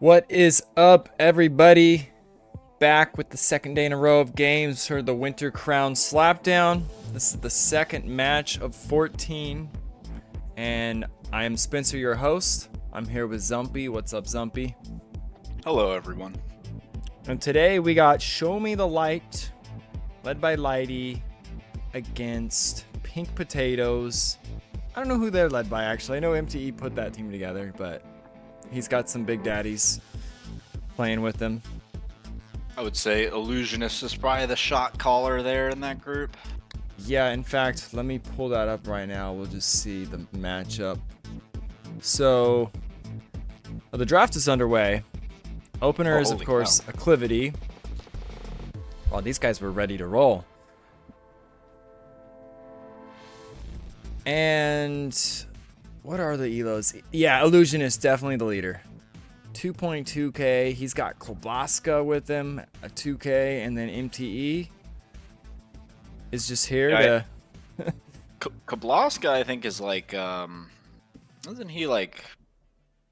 What is up, everybody? Back with the second day in a row of games for the Winter Crown Slapdown. This is the second match of 14, and I am Spencer, your host. I'm here with Zumpy. What's up, Zumpy? Hello, everyone. And today we got Show Me the Light, led by Lighty, against Pink Potatoes. I don't know who they're led by, actually. I know MTE put that team together, but he's got some big daddies playing with him. I would say Illusionist is probably the shot caller there in that group. Yeah, in fact, let me pull that up right now. We'll just see the matchup. So, the draft is underway. Opener is, of course, Acclivity. Well, these guys were ready to roll. And what are the elos? Yeah, Illusionist, definitely the leader. 2.2k. He's got Kloblaska with him, a 2k, and then MTE is just here to. Kablaska, I think, is like, isn't he like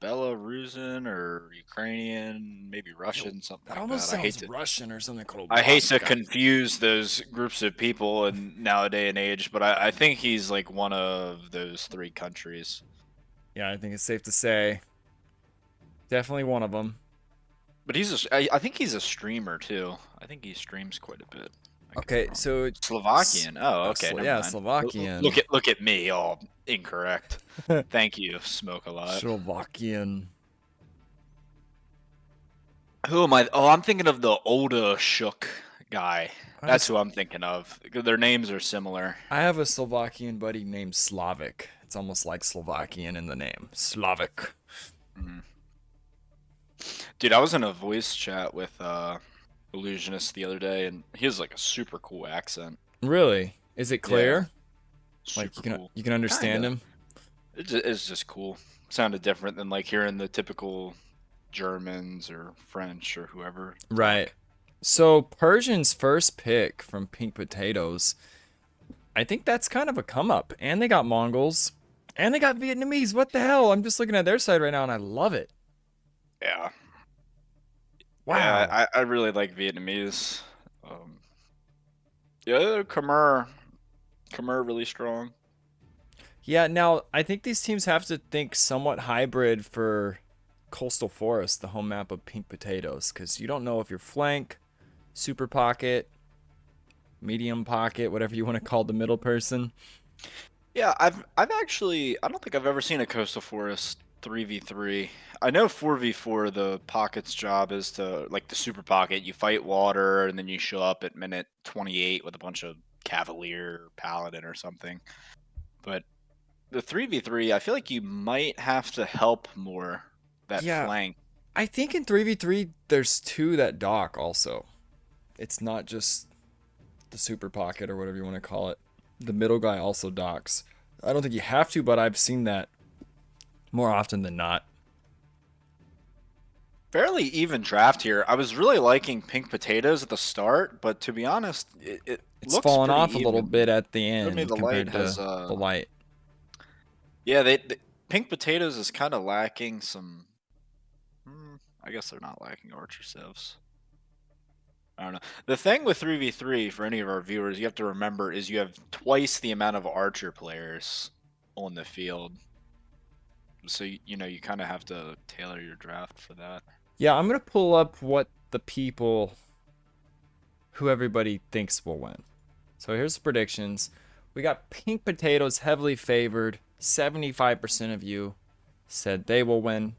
Belarusian or Ukrainian, maybe Russian, something That like almost that? sounds Russian or something. I hate to confuse those groups of people in nowadays and age, but I think he's like one of those three countries. Yeah, I think it's safe to say. Definitely one of them. But I think he's a streamer too. I think he streams quite a bit. Okay, so Slovakian. Oh, okay. Yeah, mind. Slovakian. Look at me, all incorrect. Thank you, Smoke a Lot. Slovakian. Who am I? Oh, I'm thinking of the Oda Shook guy. That's who I'm thinking of. Their names are similar. I have a Slovakian buddy named Slavic. It's almost like Slovakian in the name. Slavic. Mm-hmm. Dude, I was in a voice chat with Illusionist the other day, and he has like a super cool accent. Really? Is it clear? Yeah. Like cool. You can understand him? It's just cool. Sounded different than like hearing the typical Germans or French or whoever. Right. So Persian's first pick from Pink Potatoes, I think that's kind of a come up. And they got Mongols. And they got Vietnamese. What the hell? I'm just looking at their side right now and I love it. Yeah. Wow. Yeah, I really like Vietnamese. Yeah, Khmer really strong. Yeah, now I think these teams have to think somewhat hybrid for Coastal Forest, the home map of Pink Potatoes, because you don't know if you're flank, super pocket, medium pocket, whatever you want to call the middle person. Yeah, I've actually, I don't think I've ever seen a Coastal Forest 3v3. I know 4v4 the pocket's job is to, like the super pocket, you fight water and then you show up at minute 28 with a bunch of Cavalier, Paladin or something. But the 3v3, I feel like you might have to help more that flank. I think in 3v3 there's two that dock also. It's not just the super pocket or whatever you want to call it. The middle guy also docks. I don't think you have to, but I've seen that more often than not. Fairly even draft here. I was really liking Pink Potatoes at the start, but to be honest, it's fallen off a little bit at the end compared to the light. Yeah, Pink Potatoes is kind of lacking some. I guess they're not lacking archer civs. I don't know. The thing with 3v3 for any of our viewers, you have to remember is you have twice the amount of archer players on the field. So you kind of have to tailor your draft for that. Yeah, I'm gonna pull up what the people, who everybody thinks will win. So here's the predictions. We got Pink Potatoes heavily favored. 75% of you said they will win.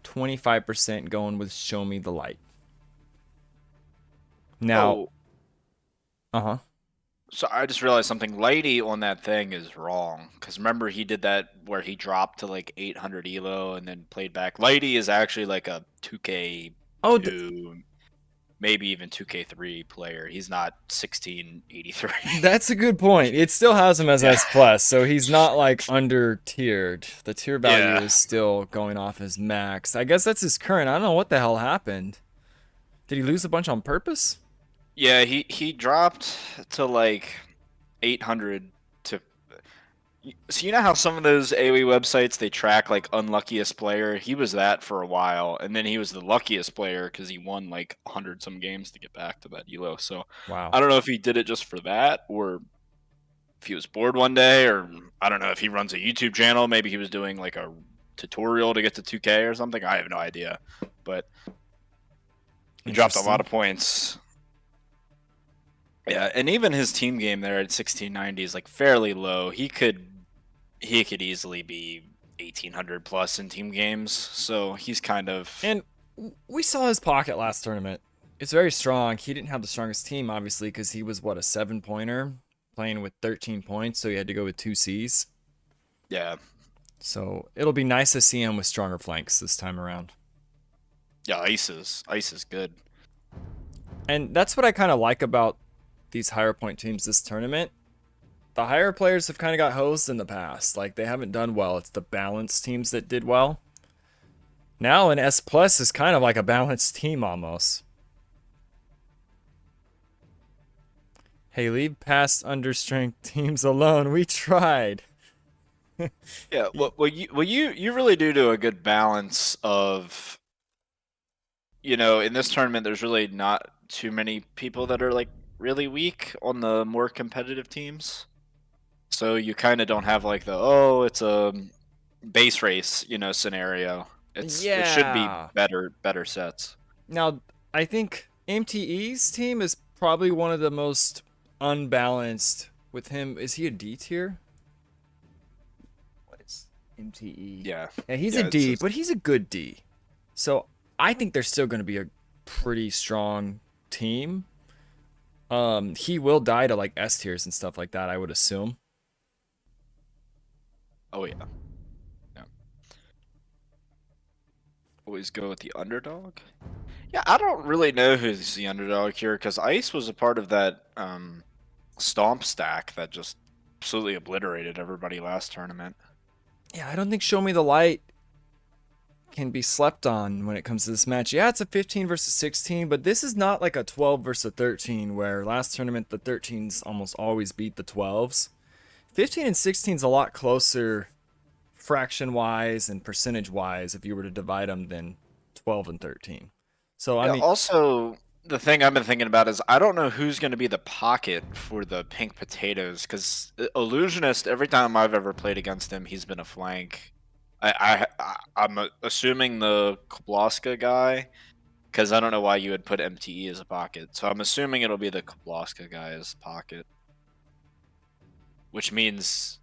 25% going with Show Me the Light. Now, So I just realized something. Lighty on that thing is wrong. Because remember, he did that where he dropped to like 800 elo and then played back. Lighty is actually like a 2K2, maybe even 2K3 player. He's not 1683. That's a good point. It still has him as S+, so he's not like under tiered. The tier value is still going off as max. I guess that's his current. I don't know what the hell happened. Did he lose a bunch on purpose? Yeah, he dropped to like 800 to So you know how some of those AoE websites they track like unluckiest player? He was that for a while, and then he was the luckiest player because he won like 100 some games to get back to that elo. So Wow. I don't know if he did it just for that, or if he was bored one day, or I don't know if he runs a YouTube channel. Maybe he was doing like a tutorial to get to 2K or something. I have no idea, but he dropped a lot Interesting. of points. Yeah, and even his team game there at 1690 is like fairly low. He could easily be 1800 plus in team games. So he's kind of And we saw his pocket last tournament. It's very strong. He didn't have the strongest team, obviously, because he was, what, a 7-pointer playing with 13 points, so he had to go with 2 Cs. yeah. So it'll be nice to see him with stronger flanks this time around. Yeah, ice is good. And that's what I kind of like about these higher point teams this tournament. The higher players have kind of got hosed in the past. Like, they haven't done well. It's the balanced teams that did well. Now an S plus is kind of like a balanced team almost. Hey, leave past understrength teams alone. We tried. Yeah, well, you really do a good balance of, in this tournament there's really not too many people that are like really weak on the more competitive teams. So you kind of don't have like it's a base race, scenario. It should be Yeah. better sets. Now, I think MTE's team is probably one of the most unbalanced with him. Is he a D tier? What is MTE? Yeah. Yeah, he's a Yeah, D, but he's a good D. So I think they're still going to be a pretty strong team. He will die to like S tiers and stuff like that, I would assume. oh yeah. Yeah. Always go with the underdog. Yeah, I don't really know who's the underdog here because Ice was a part of that stomp stack that just absolutely obliterated everybody last tournament. Yeah, I don't think Show Me the Light can be slept on when it comes to this match. Yeah, it's a 15 versus 16, but this is not like a 12 versus 13 where last tournament the 13s almost always beat the 12s. 15 and 16 is a lot closer fraction wise and percentage wise if you were to divide them than 12 and 13. So, I Yeah, mean, also, the thing I've been thinking about is I don't know who's going to be the pocket for the pink potatoes because Illusionist, every time I've ever played against him, he's been a flank. I'm assuming the Koblaska guy because I don't know why you would put MTE as a pocket. So I'm assuming it'll be the Koblaska guy as pocket, which means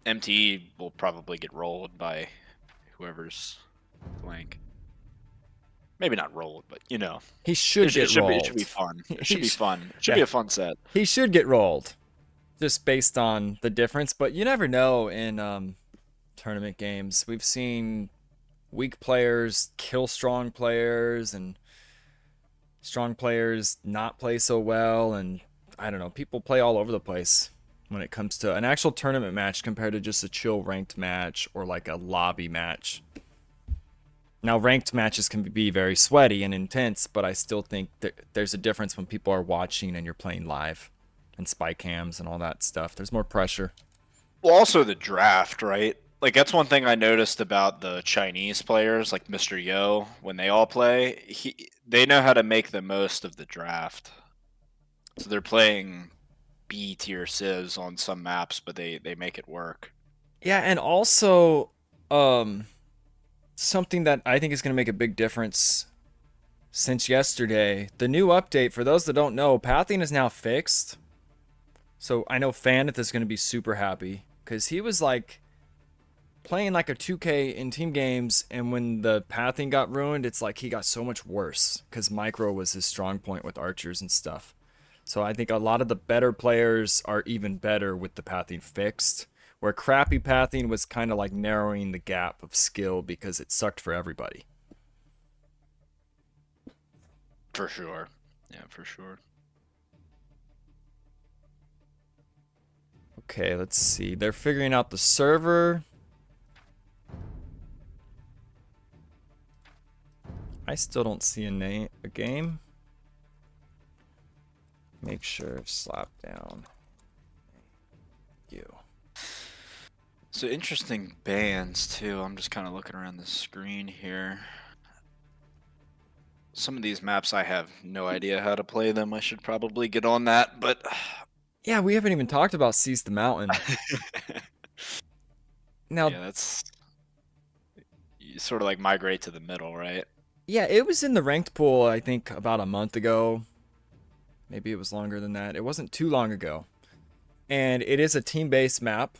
MTE will probably get rolled by whoever's flank. Maybe not rolled, but he should it get should be rolled. fun. It should he be sh- fun. It should yeah, be a fun set. he should get rolled just based on the difference, but you never know in tournament games. We've seen weak players kill strong players and strong players not play so well, and I don't know, people play all over the place when it comes to an actual tournament match compared to just a chill ranked match or like a lobby match. Now, ranked matches can be very sweaty and intense, but I still think that there's a difference when people are watching and you're playing live and spy cams and all that stuff. There's more pressure. Well, also the draft, right? Like that's one thing I noticed about the Chinese players, like Mr. Yo, when they all play, they know how to make the most of the draft. So they're playing B tier civs on some maps, but they make it work. Yeah, and also um something that I think is going to make a big difference since yesterday. The new update, for those that don't know, pathing is now fixed. So I know Fanith is going to be super happy because he was like playing like a 2K in team games, and when the pathing got ruined, it's like he got so much worse because micro was his strong point with archers and stuff. So I think a lot of the better players are even better with the pathing fixed, where crappy pathing was kind of like narrowing the gap of skill because it sucked for everybody. For sure. Yeah, for sure. Okay, let's see. They're figuring out the server. I still don't see a game. Make sure slap down you. So interesting bands too. I'm just kind of looking around the screen here. Some of these maps I have no idea how to play them. I should probably get on that, but Yeah, we haven't even talked about Seize the Mountain. Now, yeah, that's you sort of like migrate to the middle, right? yeah, it was in the ranked pool, I think, about a month ago. Maybe it was longer than that. It wasn't too long ago. And it is a team based map.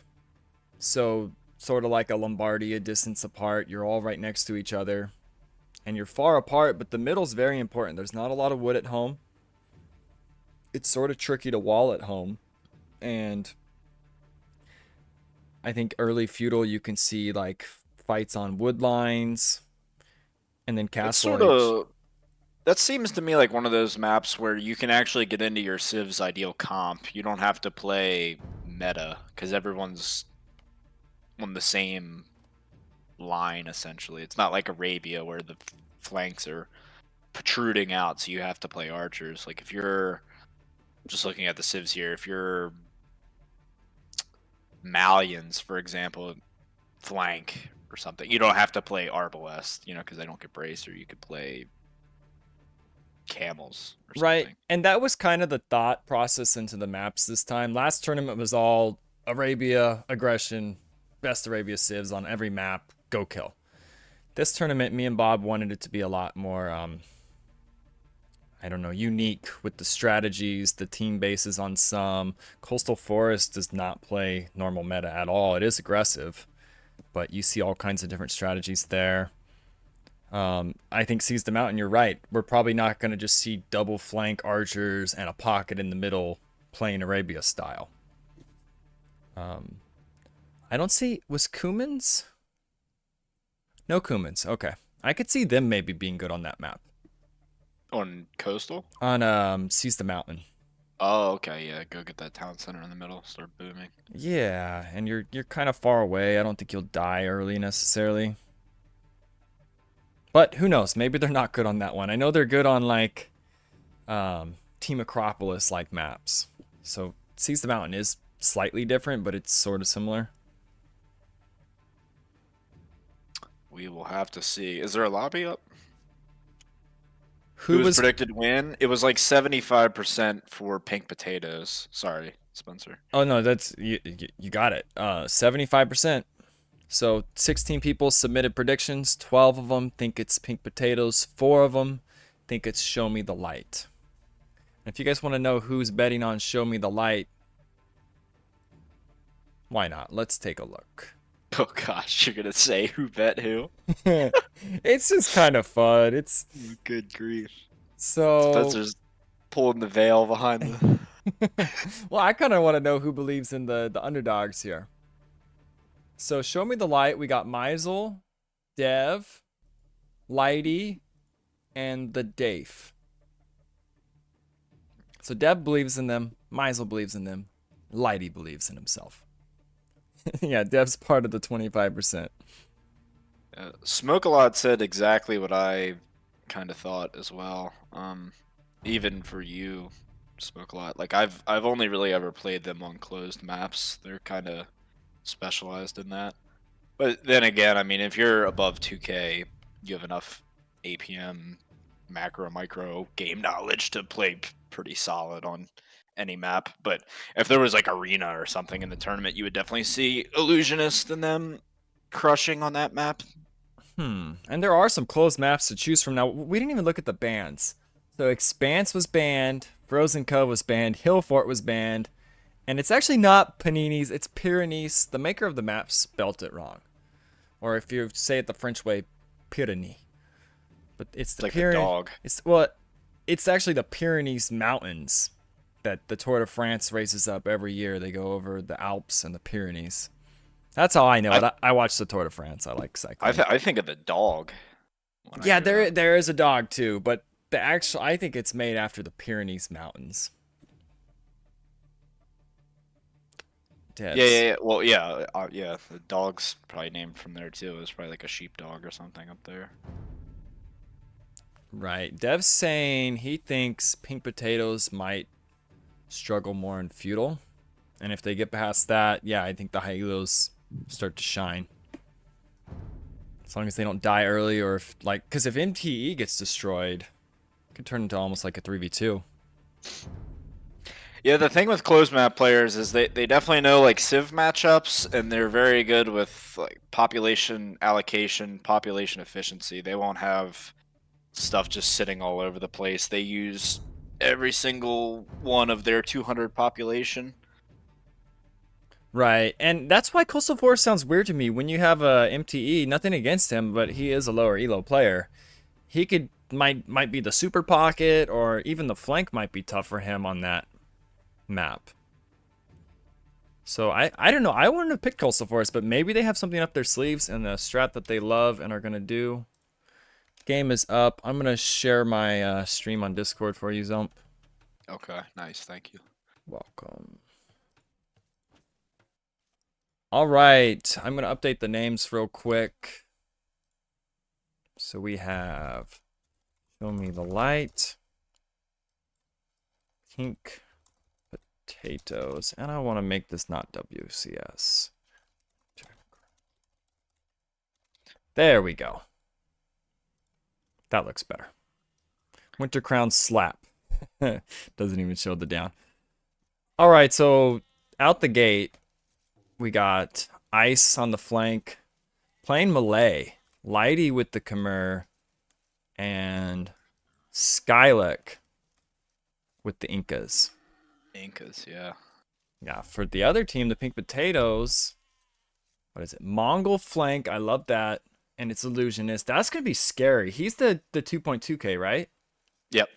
So, sort of like a Lombardia distance apart. You're all right next to each other. And you're far apart, but the middle's very important. There's not a lot of wood at home. It's sort of tricky to wall at home. And I think early feudal, you can see like fights on wood lines and then That's castle sort age. of that seems to me like one of those maps where you can actually get into your Civ's ideal comp. You don't have to play meta because everyone's on the same line essentially. It's not like Arabia where the flanks are protruding out, so you have to play archers. Like if you're just looking at the civs here, if you're Malians, for example, flank or something, you don't have to play arbalest, because they don't get braced, or you could play camels or Right. something. And that was kind of the thought process into the maps this time. Last tournament was all Arabia, aggression, best Arabia civs on every map, go kill. This tournament, me and Bob wanted it to be a lot more, I don't know, unique with the strategies, the team bases on some. Coastal Forest does not play normal meta at all. It is aggressive, but you see all kinds of different strategies there. I think Seize the Mountain, you're right. We're probably not going to just see double flank archers and a pocket in the middle playing Arabia style. I don't see. Was Kumans? No Kumans. Okay. I could see them maybe being good on that map. On coastal? On Seize the Mountain. Oh, okay, yeah. Go get that town center in the middle. Start booming. Yeah, and you're kind of far away. I don't think you'll die early necessarily. But who knows? Maybe they're not good on that one. I know they're good on like Team Acropolis like maps. So Seize the Mountain is slightly different, but it's sort of similar. We will have to see. Is there a lobby up? Who Who's was? predicted win? It was like 75% for pink potatoes. Sorry, Spencer. Oh no, that's you got it. 75%. So 16 people submitted predictions. 12 of them think it's pink potatoes. 4 of them think it's show me the light. And if you guys want to know who's betting on show me the light, why not? Let's take a look. Oh gosh, you're gonna say who bet who? It's just kind of fun. It's Good grief. so Spencer's pulling the veil behind the. well, I kind of want to know who believes in the underdogs here. So show me the light. We got Meisel, Dev, Lighty, and the Dave. So Dev believes in them. Meisel believes in them. Lighty believes in himself. Yeah, Dev's part of the 25%. Smoke a lot said exactly what I kind of thought as well. Even for you, Smoke a lot. Like I've only really ever played them on closed maps. They're kind of specialized in that. But then again, I mean, if you're above 2K, you have enough APM, macro, micro game knowledge to play pretty solid on any map. But if there was like Arena or something in the tournament, you would definitely see Illusionist and them crushing on that map. And there are some closed maps to choose from. Now, we didn't even look at the bans. So Expanse was banned, Frozen Cove was banned, Hill Fort was banned, and it's actually not Panini's, it's Pyrenees. The maker of the map spelt it wrong. Or if you say it the French way, Pyrenees. But it's It's the like the Pyrenees. dog. It's actually the Pyrenees Mountains that the Tour de France races up every year. They go over the Alps and the Pyrenees. That's how I know I it. I watch the Tour de France. I like cycling. I think of the dog when I Yeah, hear there that. there is a dog too, but the actual I think it's made after the Pyrenees Mountains. Yeah, Devs. yeah, yeah. Well, yeah, yeah. The dog's probably named from there too. It's probably like a sheepdog or something up there. Right. Dev's saying he thinks pink potatoes might struggle more in feudal. And if they get past that, yeah, I think the Hylos start to shine. As long as they don't die early, or if like, because if MTE gets destroyed, it could turn into almost like a 3v2. Yeah, the thing with closed map players is they definitely know like Civ matchups, and they're very good with like population allocation, population efficiency. They won't have stuff just sitting all over the place. They use every single one of their 200 population. Right, and that's why Coastal Forest sounds weird to me. When you have a MTE, nothing against him, but he is a lower elo player. He could might be the super pocket, or even the flank might be tough for him on that map. So I don't know. I wouldn't have picked Coastal Forest, but maybe they have something up their sleeves and a strat that they love and are gonna do. Game is up. I'm gonna share my stream on Discord for you, Zump. Okay, nice, thank you. Welcome. All right, I'm gonna update the names real quick. So we have Show Me the Light, Pink Potatoes, and I want to make this not WCS. There we go. That looks better. Winter Crown Slap. Doesn't even show the down. All right, so out the gate, we got Ice on the flank, playing Malay, Lighty with the Khmer, and Skylek with the Incas. Incas, yeah. Yeah, for the other team, the Pink Potatoes, what is it? Mongol flank, I love that. And it's Illusionist. That's going to be scary. He's the 2.2k, right? Yep.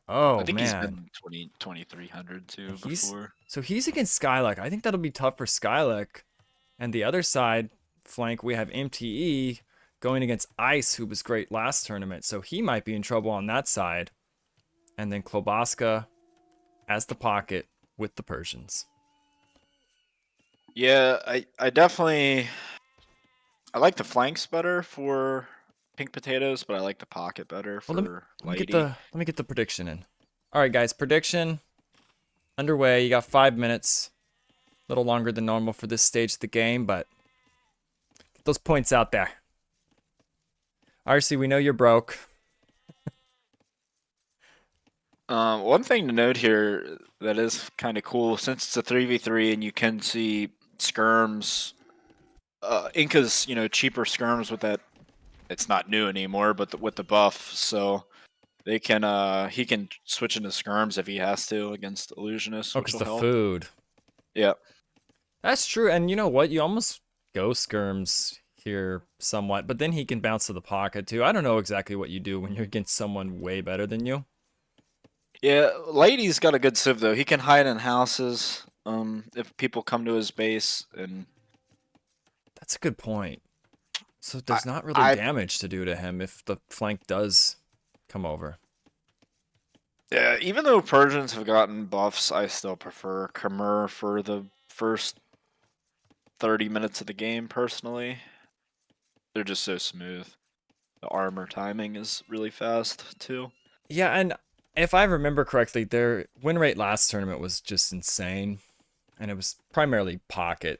I Oh, think he's man. been 2300 too He's before. so he's against Skylek. I think that'll be tough for Skylek. And the other side flank, we have MTE going against Ice, who was great last tournament. So he might be in trouble on that side. And then Klobaska as the pocket with the Persians. Yeah, I definitely I like the flanks better for Pink Potatoes, but I like the pocket better Well, for let me get Lighty. the prediction in. All right, guys, prediction underway. You got 5 minutes, a little longer than normal for this stage of the game, but get those points out there. RC, we know you're broke. One thing to note here that is kind of cool, since it's a 3v3 and you can see skirms, Inca's, cheaper skirms with that. It's not new anymore, but with the buff, so they can he can switch into skirms if he has to against illusionists, Oh, which because will the help. food. Yeah. That's true. And you know what? You almost go skirms here somewhat, but then he can bounce to the pocket too. I don't know exactly what you do when you're against someone way better than you. Yeah, Lady's got a good civ though. He can hide in houses. If people come to his base, and That's a good point. So I, there's not really I, damage to do to him if the flank does come over. yeah, even though Persians have gotten buffs, I still prefer Khmer for the first 30 minutes of the game. Personally, they're just so smooth. The armor timing is really fast too. Yeah, and if I remember correctly, their win rate last tournament was just insane. And it was primarily pocket,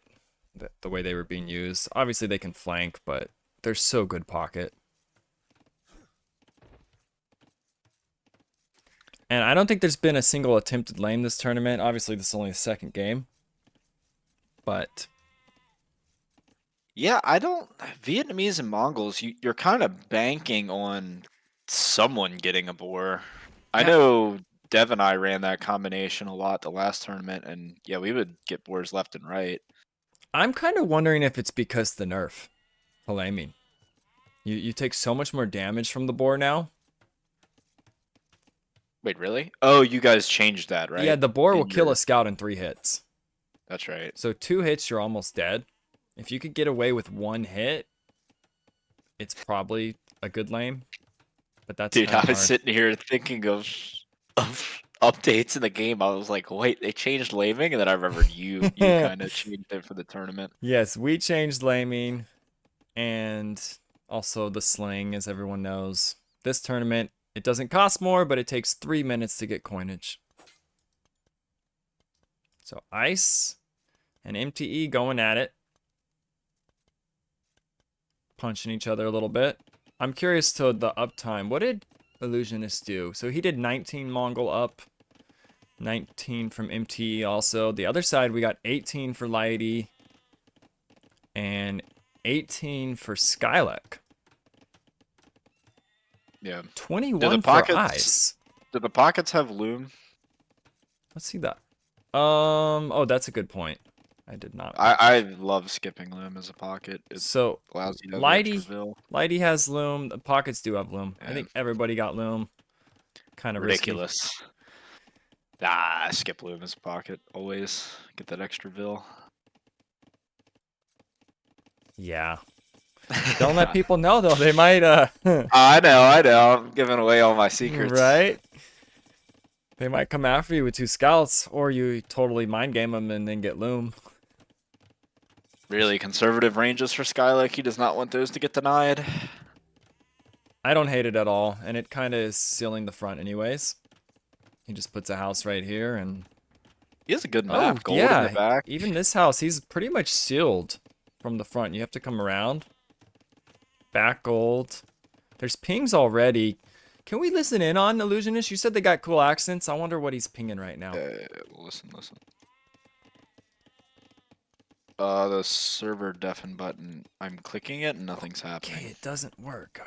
the way they were being used. Obviously, they can flank, but they're so good pocket. And I don't think there's been a single attempted lane this tournament. Obviously, this is only the second game. But Yeah, I don't. Vietnamese and Mongols, you're kind of banking on someone getting a boar. I yeah, know Dev and I ran that combination a lot the last tournament, and yeah, we would get boars left and right. I'm kind of wondering if it's because the nerf, Palamine. You take so much more damage from the boar now. Wait, really? Oh, you guys changed that, Yeah, right? the boar will In kill your, a scout in 3 hits. that's right. So 2 hits, you're almost dead. If you could get away with 1 hit, it's probably a good lane. But that's Dude, kind I of was hard. sitting here thinking of updates in the game. I was like, wait, they changed laming, and then I remembered you kind of changed it for the tournament. Yes, we changed laming and also the sling, as everyone knows. This tournament, it doesn't cost more, but it takes 3 minutes to get coinage. So Ice and MTE going at it. punching each other a little bit. I'm curious to the uptime. What did Illusionist do? So he did 19 Mongol up, 19 from MTE also. The other side, we got 18 for Lighty and 18 for Skylek. Yeah. 21 for Ice. Do the pockets have loom? Let's see that. Oh, that's a good point. I did not. I love skipping loom as a pocket. It So allows you to have the extra Vil. Lighty has loom. The pockets do have loom. Yeah. I think everybody got loom. Kind of ridiculous. Risky. Nah, skip loom as a pocket. Always get that extra Vil. Yeah. Don't let people know though. They might I know. I'm giving away all my secrets. Right? They might come after you with 2 scouts, or you totally mind game them and then get loom. Really conservative ranges for Skylek. He does not want those to get denied. I don't hate it at all, and it kind of is sealing the front anyways. He just puts a house right here, and he has a good map. Gold in the back. Even this house, he's pretty much sealed from the front. You have to come around. Back gold. There's pings already. Can we listen in on Illusionist? You said they got cool accents. I wonder what he's pinging right now. Listen. The server deafen button. I'm clicking it and nothing's happening. Okay, it doesn't work.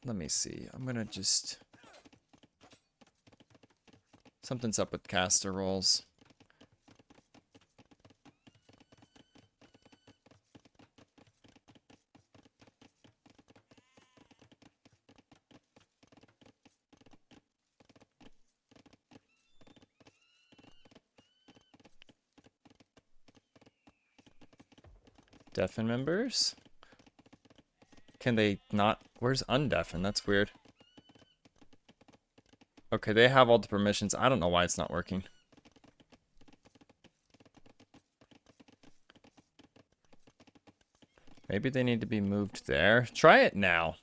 Let me see. I'm gonna just... Something's up with caster rolls. Deafen members? Can they not? Where's undeafen? That's weird. Okay, they have all the permissions. I don't know why it's not working. Maybe they need to be moved there. Try it now.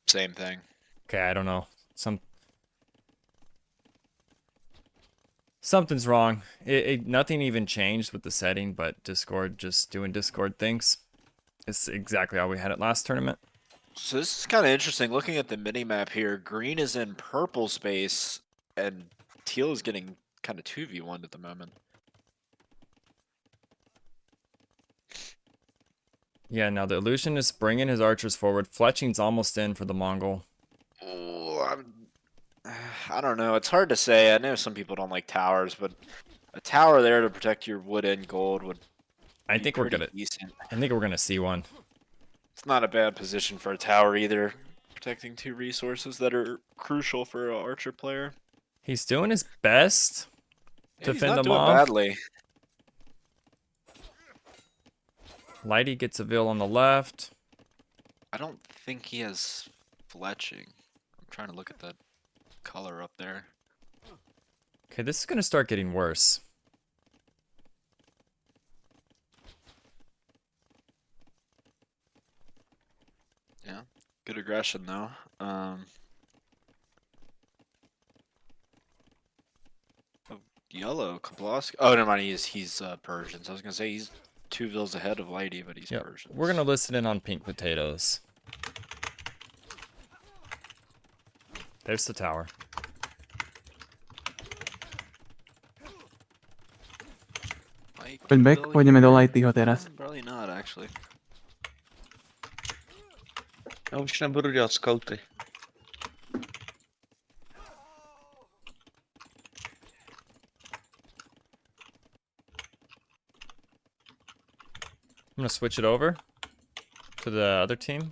Same thing. Okay, I don't know. Something's wrong. Nothing even changed with the setting, but Discord just doing Discord things. It's exactly how we had it last tournament. So this is kind of interesting. Looking at the mini-map here, green is in purple space, and teal is getting kind of 2v1 at the moment. Yeah, now the Illusion is bringing his archers forward. Fletching's almost in for the Mongol. Oh, I don't know. It's hard to say. I know some people don't like towers, but a tower there to protect your wood and gold would I think we're gonna see one. It's not a bad position for a tower either, protecting 2 resources that are crucial for an archer player. He's doing his best to fend them off. He's not doing badly. Lighty gets a Vil on the left. I don't think he has fletching. I'm trying to look at that color up there. Okay, this is going to start getting worse. Yeah, good aggression though. Yellow, Kablosk. Oh, never mind. He's Persian. So I was gonna say he's 2 Vils ahead of Lighty, but he's Persian. We're gonna listen in on pink potatoes. There's the tower. Back, pôjdeme do Lightyho teraz. Probably not, actually. Já už nebudu dělat scouty. I'm gonna switch it over to the other team.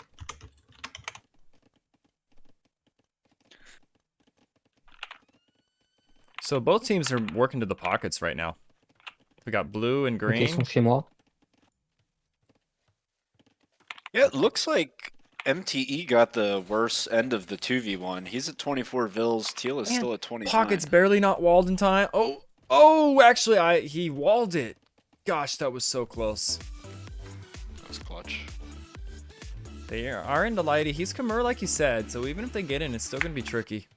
So both teams are working to the pockets right now. We got blue and green. Ils sont chez moi. Yeah, it looks like MTE got the worst end of the 2v1. He's at 24 Vils. Teal is still at 29. Pockets barely not walled in time. Oh, actually, he walled it. Gosh, that was so close. That was clutch. They are into Lighty. He's Khmer like you said, so even if they get in, it's still going to be tricky.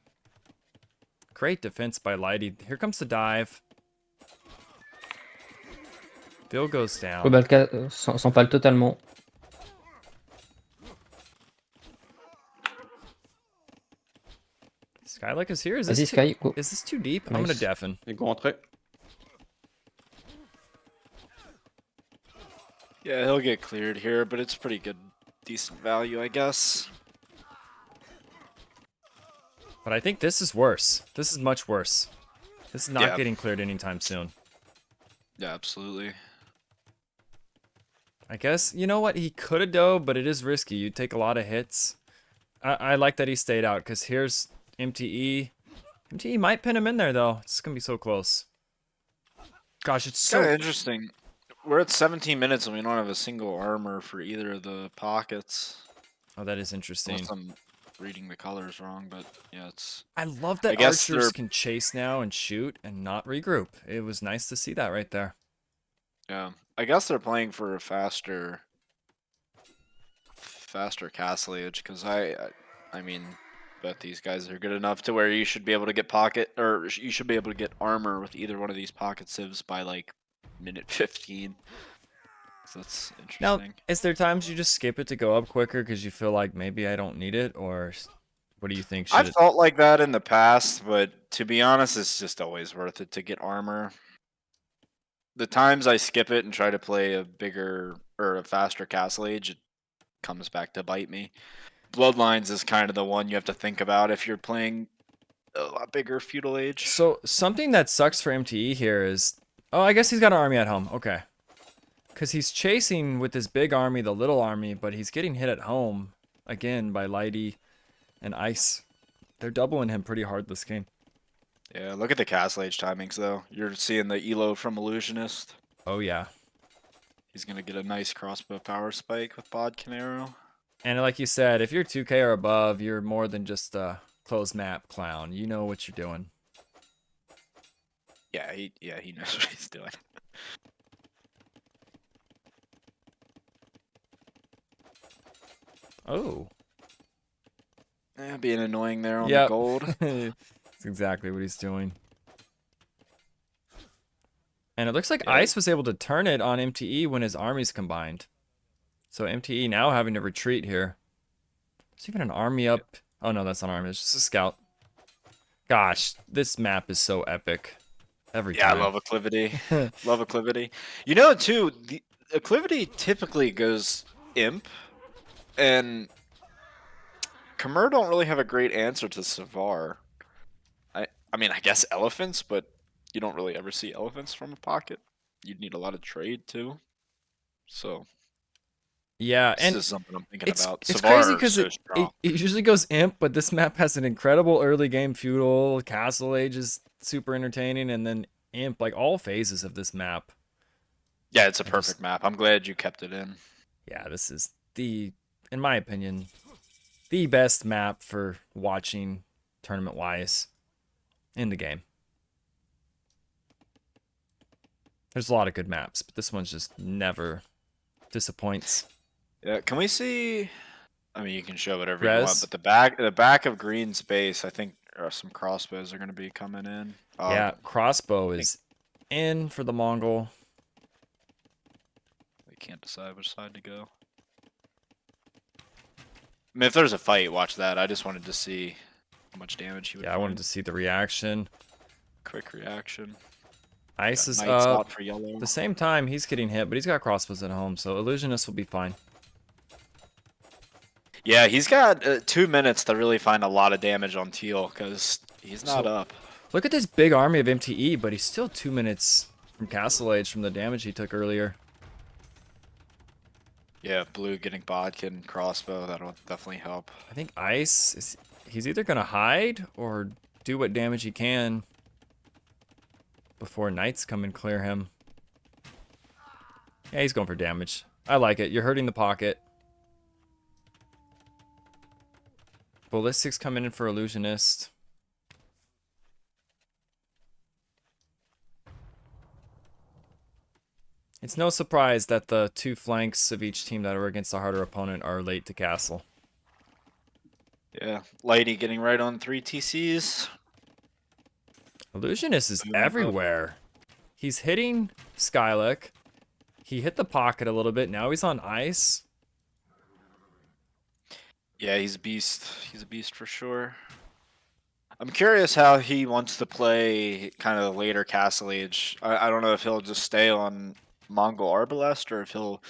Great defense by Lighty. Here comes the dive. Bill goes Ouais, down. bah, sans pal totalement. Skylick is here. Vas-y, Sky, go. Is this too deep? I'm gonna Nice. deafen. Et go rentrer. Yeah, he'll get cleared here, but it's pretty good, decent value, I guess. But I think this is worse. This is much worse. This is not Yeah. getting cleared anytime soon. Yeah, absolutely. I guess, you know what? He could have dove, but it is risky. You take a lot of hits. I like that he stayed out, because here's MTE. MTE might pin him in there, though. It's going to be so close. Gosh, it's Kind of so... interesting. We're at 17 minutes and we don't have a single armor for either of the pockets. Oh, that is interesting. Unless I'm reading the colors wrong, but yeah, it's... I love I that guess archers they're- can chase now and shoot and not regroup. It was nice to see that right there. Yeah, I guess they're playing for a faster castle age, because I mean, bet these guys are good enough to where you should be able to get pocket, or you should be able to get armor with either one of these pocket civs by like minute 15. So that's Now, interesting. is there times you just skip it to go up quicker because you feel like maybe I don't need it, or what do you think? Should I've it... felt like that in the past, but to be honest, it's just always worth it to get armor. The times I skip it and try to play a bigger or a faster castle age, it comes back to bite me. Bloodlines is kind of the one you have to think about if you're playing a lot bigger feudal age. So something that sucks for MTE here is, oh, I guess he's got an army at home. Okay, because he's chasing with this big army, the little army, but he's getting hit at home again by Lighty and Ice. They're doubling him pretty hard this game. Yeah, look at the castle age timings though. You're seeing the elo from Illusionist. Oh yeah, He's gonna get a nice crossbow power spike with Bodkin arrow. and like you said, if you're 2K or above, you're more than just a closed map clown. You know what you're doing. Yeah, he knows what he's doing. Oh. Yeah, being annoying there on Yep. the gold. That's exactly what he's doing. And it looks like Yeah. Ice was able to turn it on MTE when his armies combined. So MTE now having to retreat here. There's even an army up. Oh no, that's not an army. It's just a scout. Gosh, this map is so epic. Every Yeah, I time. love acclivity. Love acclivity. You know, too, the acclivity typically goes imp, and Khmer don't really have a great answer to Savar. I mean, I guess elephants, but you don't really ever see elephants from a pocket. You'd need a lot of trade too. So Yeah, this and is something I'm thinking it's about. it's Savar crazy are because so it strong. usually goes imp, but this map has an incredible early game feudal, castle age is super entertaining, and then imp, like all phases of this map. Yeah, it's a I just- perfect map. I'm glad you kept it in. Yeah, this is in my opinion, the best map for watching tournament wise in the game. There's a lot of good maps, but this one's just never disappoints. Yeah, can we see? I mean, you can show whatever you Res? want, but the back of Green's base, I think some crossbows are going to be coming in. Yeah, crossbow is in for the Mongol. They can't decide which side to go. I mean, if there's a fight, watch that. I just wanted to see how much damage he would. Yeah, I wanted to see the reaction. Quick reaction. Ice Got is knights up. out for yellow. At the same time, he's getting hit, but he's got crossbows at home, so Illusionist will be fine. Yeah, he's got 2 minutes to really find a lot of damage on Teal because he's not up. Look at this big army of MTE, but he's still 2 minutes from Castle Age from the damage he took earlier. Yeah, blue getting Bodkin crossbow, that'll definitely help. I think Ice, he's either going to hide or do what damage he can before Knights come and clear him. Yeah, he's going for damage. I like it. You're hurting the pocket. Ballistics coming in for Illusionist. It's no surprise that the two flanks of each team that are against a harder opponent are late to castle. Yeah, Lighty getting right on 3 TCs. Illusionist is Boom. everywhere. He's hitting Skylick. He hit the pocket a little bit. Now he's on ice. Yeah, he's a beast. He's a beast for sure. I'm curious how he wants to play kind of the later Castle Age. I don't know if he'll just stay on Mongol Arbalest or if he'll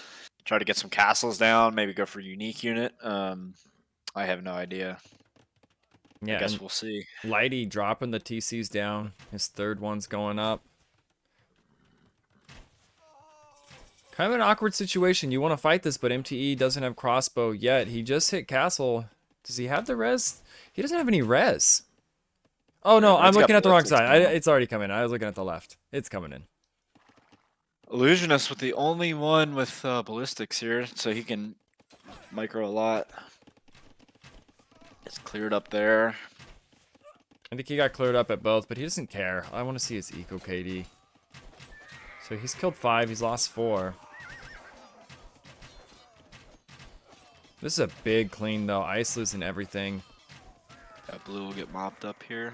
try to get some castles down, maybe go for unique unit. I have no idea. I Yeah, guess and we'll see. Lighty dropping the TCs down. His third one's going up. Kind of an awkward situation. You want to fight this, but MTE doesn't have crossbow yet. He just hit castle. Does he have the res? He doesn't have any res. Oh no, I'm It's got looking at the wrong ballistics side. now. It's already coming. I was looking at the left. It's coming in. Illusionist with the only one with ballistics here, so he can micro a lot. It's cleared up there. I think he got cleared up at both, but he doesn't care. I want to see his eco KD. So he's killed 5. He's lost 4. This is a big clean though. Ice losing everything. That blue will get mopped up here.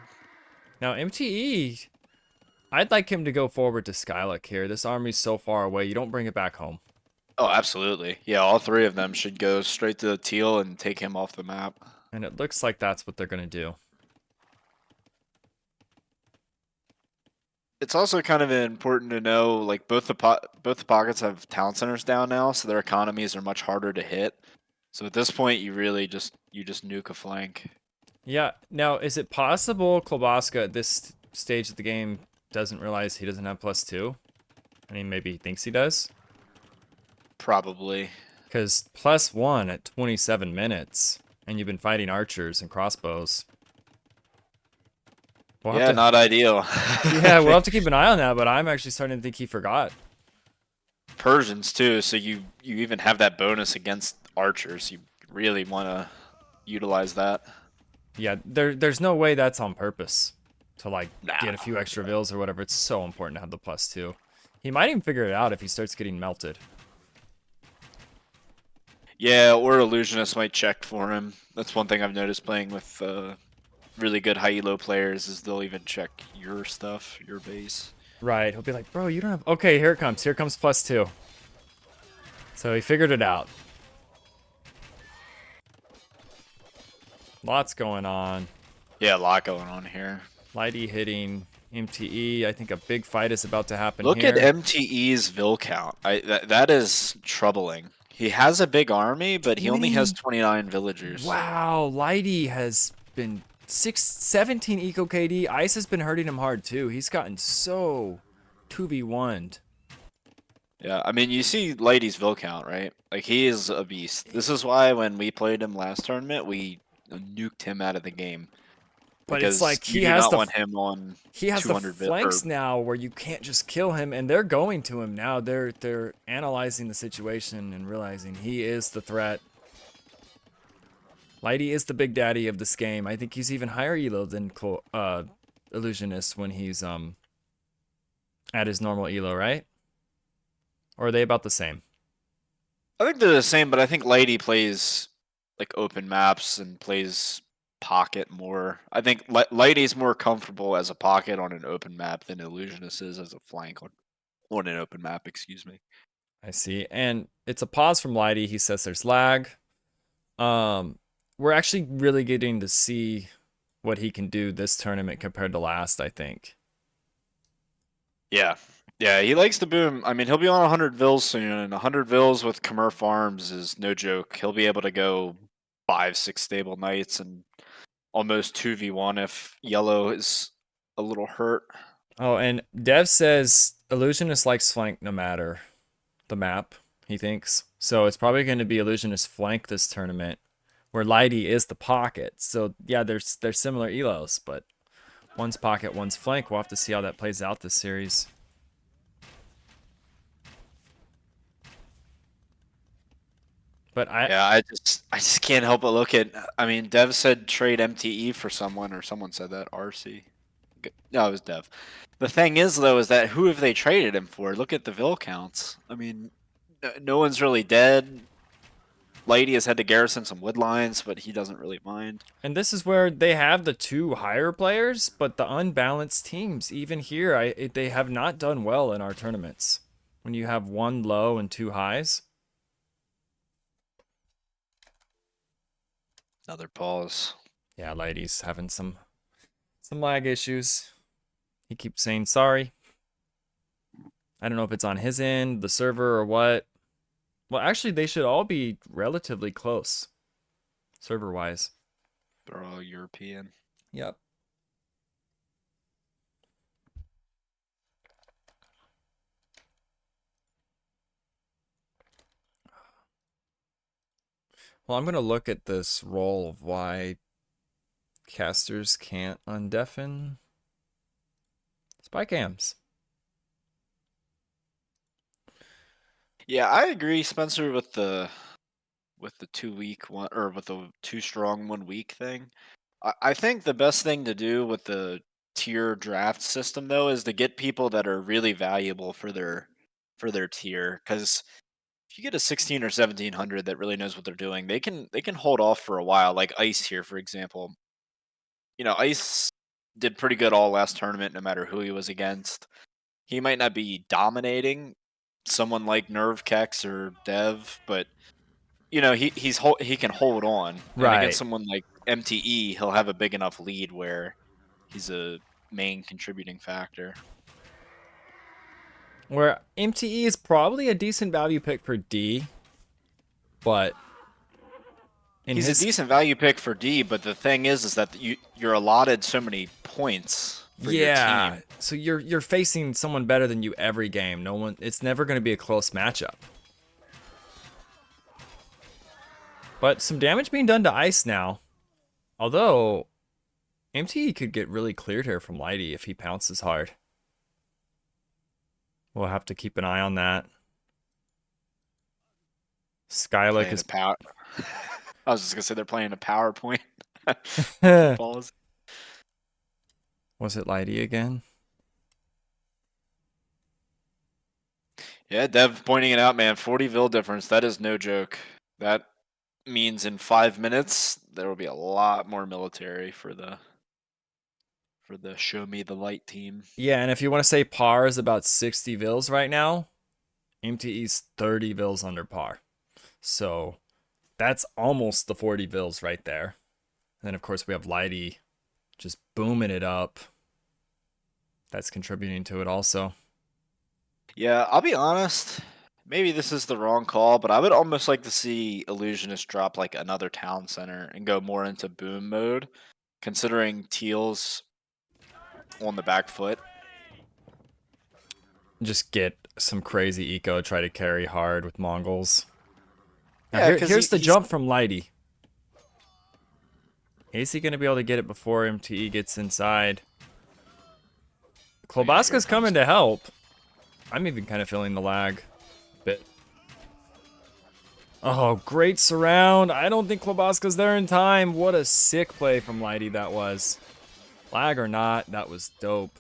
Now MTE, I'd like him to go forward to Skylock here. This army's so far away. You don't bring it back home. Oh, absolutely. Yeah, all 3 of them should go straight to the teal and take him off the map. And it looks like that's what they're going to do. It's also kind of important to know, like both the pockets have town centers down now, so their economies are much harder to hit. So at this point, you really just nuke a flank. Yeah. Now, is it possible Klobaska at this stage of the game doesn't realize he doesn't have +2? I mean, maybe he thinks he does. Probably. Because +1 at 27 minutes, and you've been fighting archers and crossbows. We'll have Yeah, to, not ideal. yeah, we'll have to keep an eye on that, but I'm actually starting to think he forgot. Persians too, so you even have that bonus against archers. You really want to utilize that. Yeah, there's no way that's on purpose to like Nah. get a few extra vills or whatever. It's so important to have the +2. He might even figure it out if he starts getting melted. Yeah, or illusionists might check for him. That's one thing I've noticed playing with really good high elo players is they'll even check your stuff, your base. Right, he'll be like, bro, you don't have... Okay, here it comes. Here comes +2. So he figured it out. Lots going on. Yeah, a lot going on here. Lighty hitting MTE. I think a big fight is about to happen Look here. at MTE's Vil count. That is troubling. He has a big army, but he only has 29 villagers. Wow, Lighty has been 17 eco KD. Ice has been hurting him hard too. He's gotten so 2v1'd. Yeah, I mean, you see Lady's Vil count, right? Like, he is a beast. This is why when we played him last tournament, we nuked him out of the game. But it's Because like you do not want him on he has the 200 flanks now where you can't just kill him, and they're going to him now. They're analyzing the situation and realizing he is the threat. Lighty is the big daddy of this game. I think he's even higher elo than Illusionist when he's at his normal elo, right? Or are they about the same? I think they're the same, but I think Lady plays like open maps and plays pocket more. I think Lady's more comfortable as a pocket on an open map than Illusionist is as a flank on an open map, excuse me. I see. And it's a pause from Lighty. He says there's lag. We're actually really getting to see what he can do this tournament compared to last, I think. Yeah. Yeah, he likes to boom. I mean, he'll be on 100 Vils soon, and 100 Vils with Khmer Farms is no joke. He'll be able to go 5-6 stable knights and almost 2v1 if yellow is a little hurt. Oh, and Dev says Illusionist likes flank no matter the map, he thinks. So it's probably going to be Illusionist flank this tournament, where Lighty is the pocket. So yeah, they're similar elos, but one's pocket, one's flank. We'll have to see how that plays out this series. But I just can't help but look at. I mean, Dev said trade MTE for someone, or someone said that RC. No, it was Dev. The thing is, though, is that who have they traded him for? Look at the Vil counts. I mean, no one's really dead. Lady has had to garrison some wood lines, but he doesn't really mind. And this is where they have the 2 higher players, but the unbalanced teams, even here, they have not done well in our tournaments. when you have 1 low and 2 highs. Another pause. Yeah, Lighty's having some lag issues. He keeps saying sorry. I don't know if it's on his end, the server, or what. Well, actually, they should all be relatively close, server-wise. They're all European. Yep. Well, I'm going to look at this roll of why casters can't undeafen spy cams. Yeah, I agree, Spencer, with the 2 week one, or with the 2 strong 1 week thing. I think the best thing to do with the tier draft system though is to get people that are really valuable for their tier. Because if you get a 16 or 1700 that really knows what they're doing, they can hold off for a while. Like Ice here, for example. You know, Ice did pretty good all last tournament, no matter who he was against. He might not be dominating someone like Nerve Kex or Dev, but you know, he can hold on. And Right. against someone like MTE, he'll have a big enough lead where he's a main contributing factor. Where MTE is probably a decent value pick for D, but He's his, a decent value pick for D, but the thing is that you're allotted so many points for your team. So you're facing someone better than you every game. It's never going to be a close matchup. But some damage being done to Ice now. Although MTE could get really cleared here from Lighty if he pounces hard. We'll have to keep an eye on that. Skylick Playing is a power. I was just gonna say they're playing a PowerPoint. Balls. Was it Lighty again? Yeah, Dev pointing it out, man. 40 vil difference. That is no joke. That means in 5 minutes there will be a lot more military for the show me the light team. Yeah, and if you want to say par is about 60 vils right now, MTE's 30 vils under par. So that's almost the 40 vils right there. And then of course we have Lighty just booming it up. That's contributing to it also. Yeah, I'll be honest. Maybe this is the wrong call, but I would almost like to see Illusionist drop like another town center and go more into boom mode, considering Teal's on the back foot. Just get some crazy eco, try to carry hard with Mongols. Now Yeah, 'cause here's the he's- jump from Lighty. Is he going to be able to get it before MTE gets inside? Klobaska's coming to help. I'm even kind of feeling the lag a bit. Oh, great surround. I don't think Klobaska's there in time. What a sick play from Lighty that was. Lag or not, that was dope.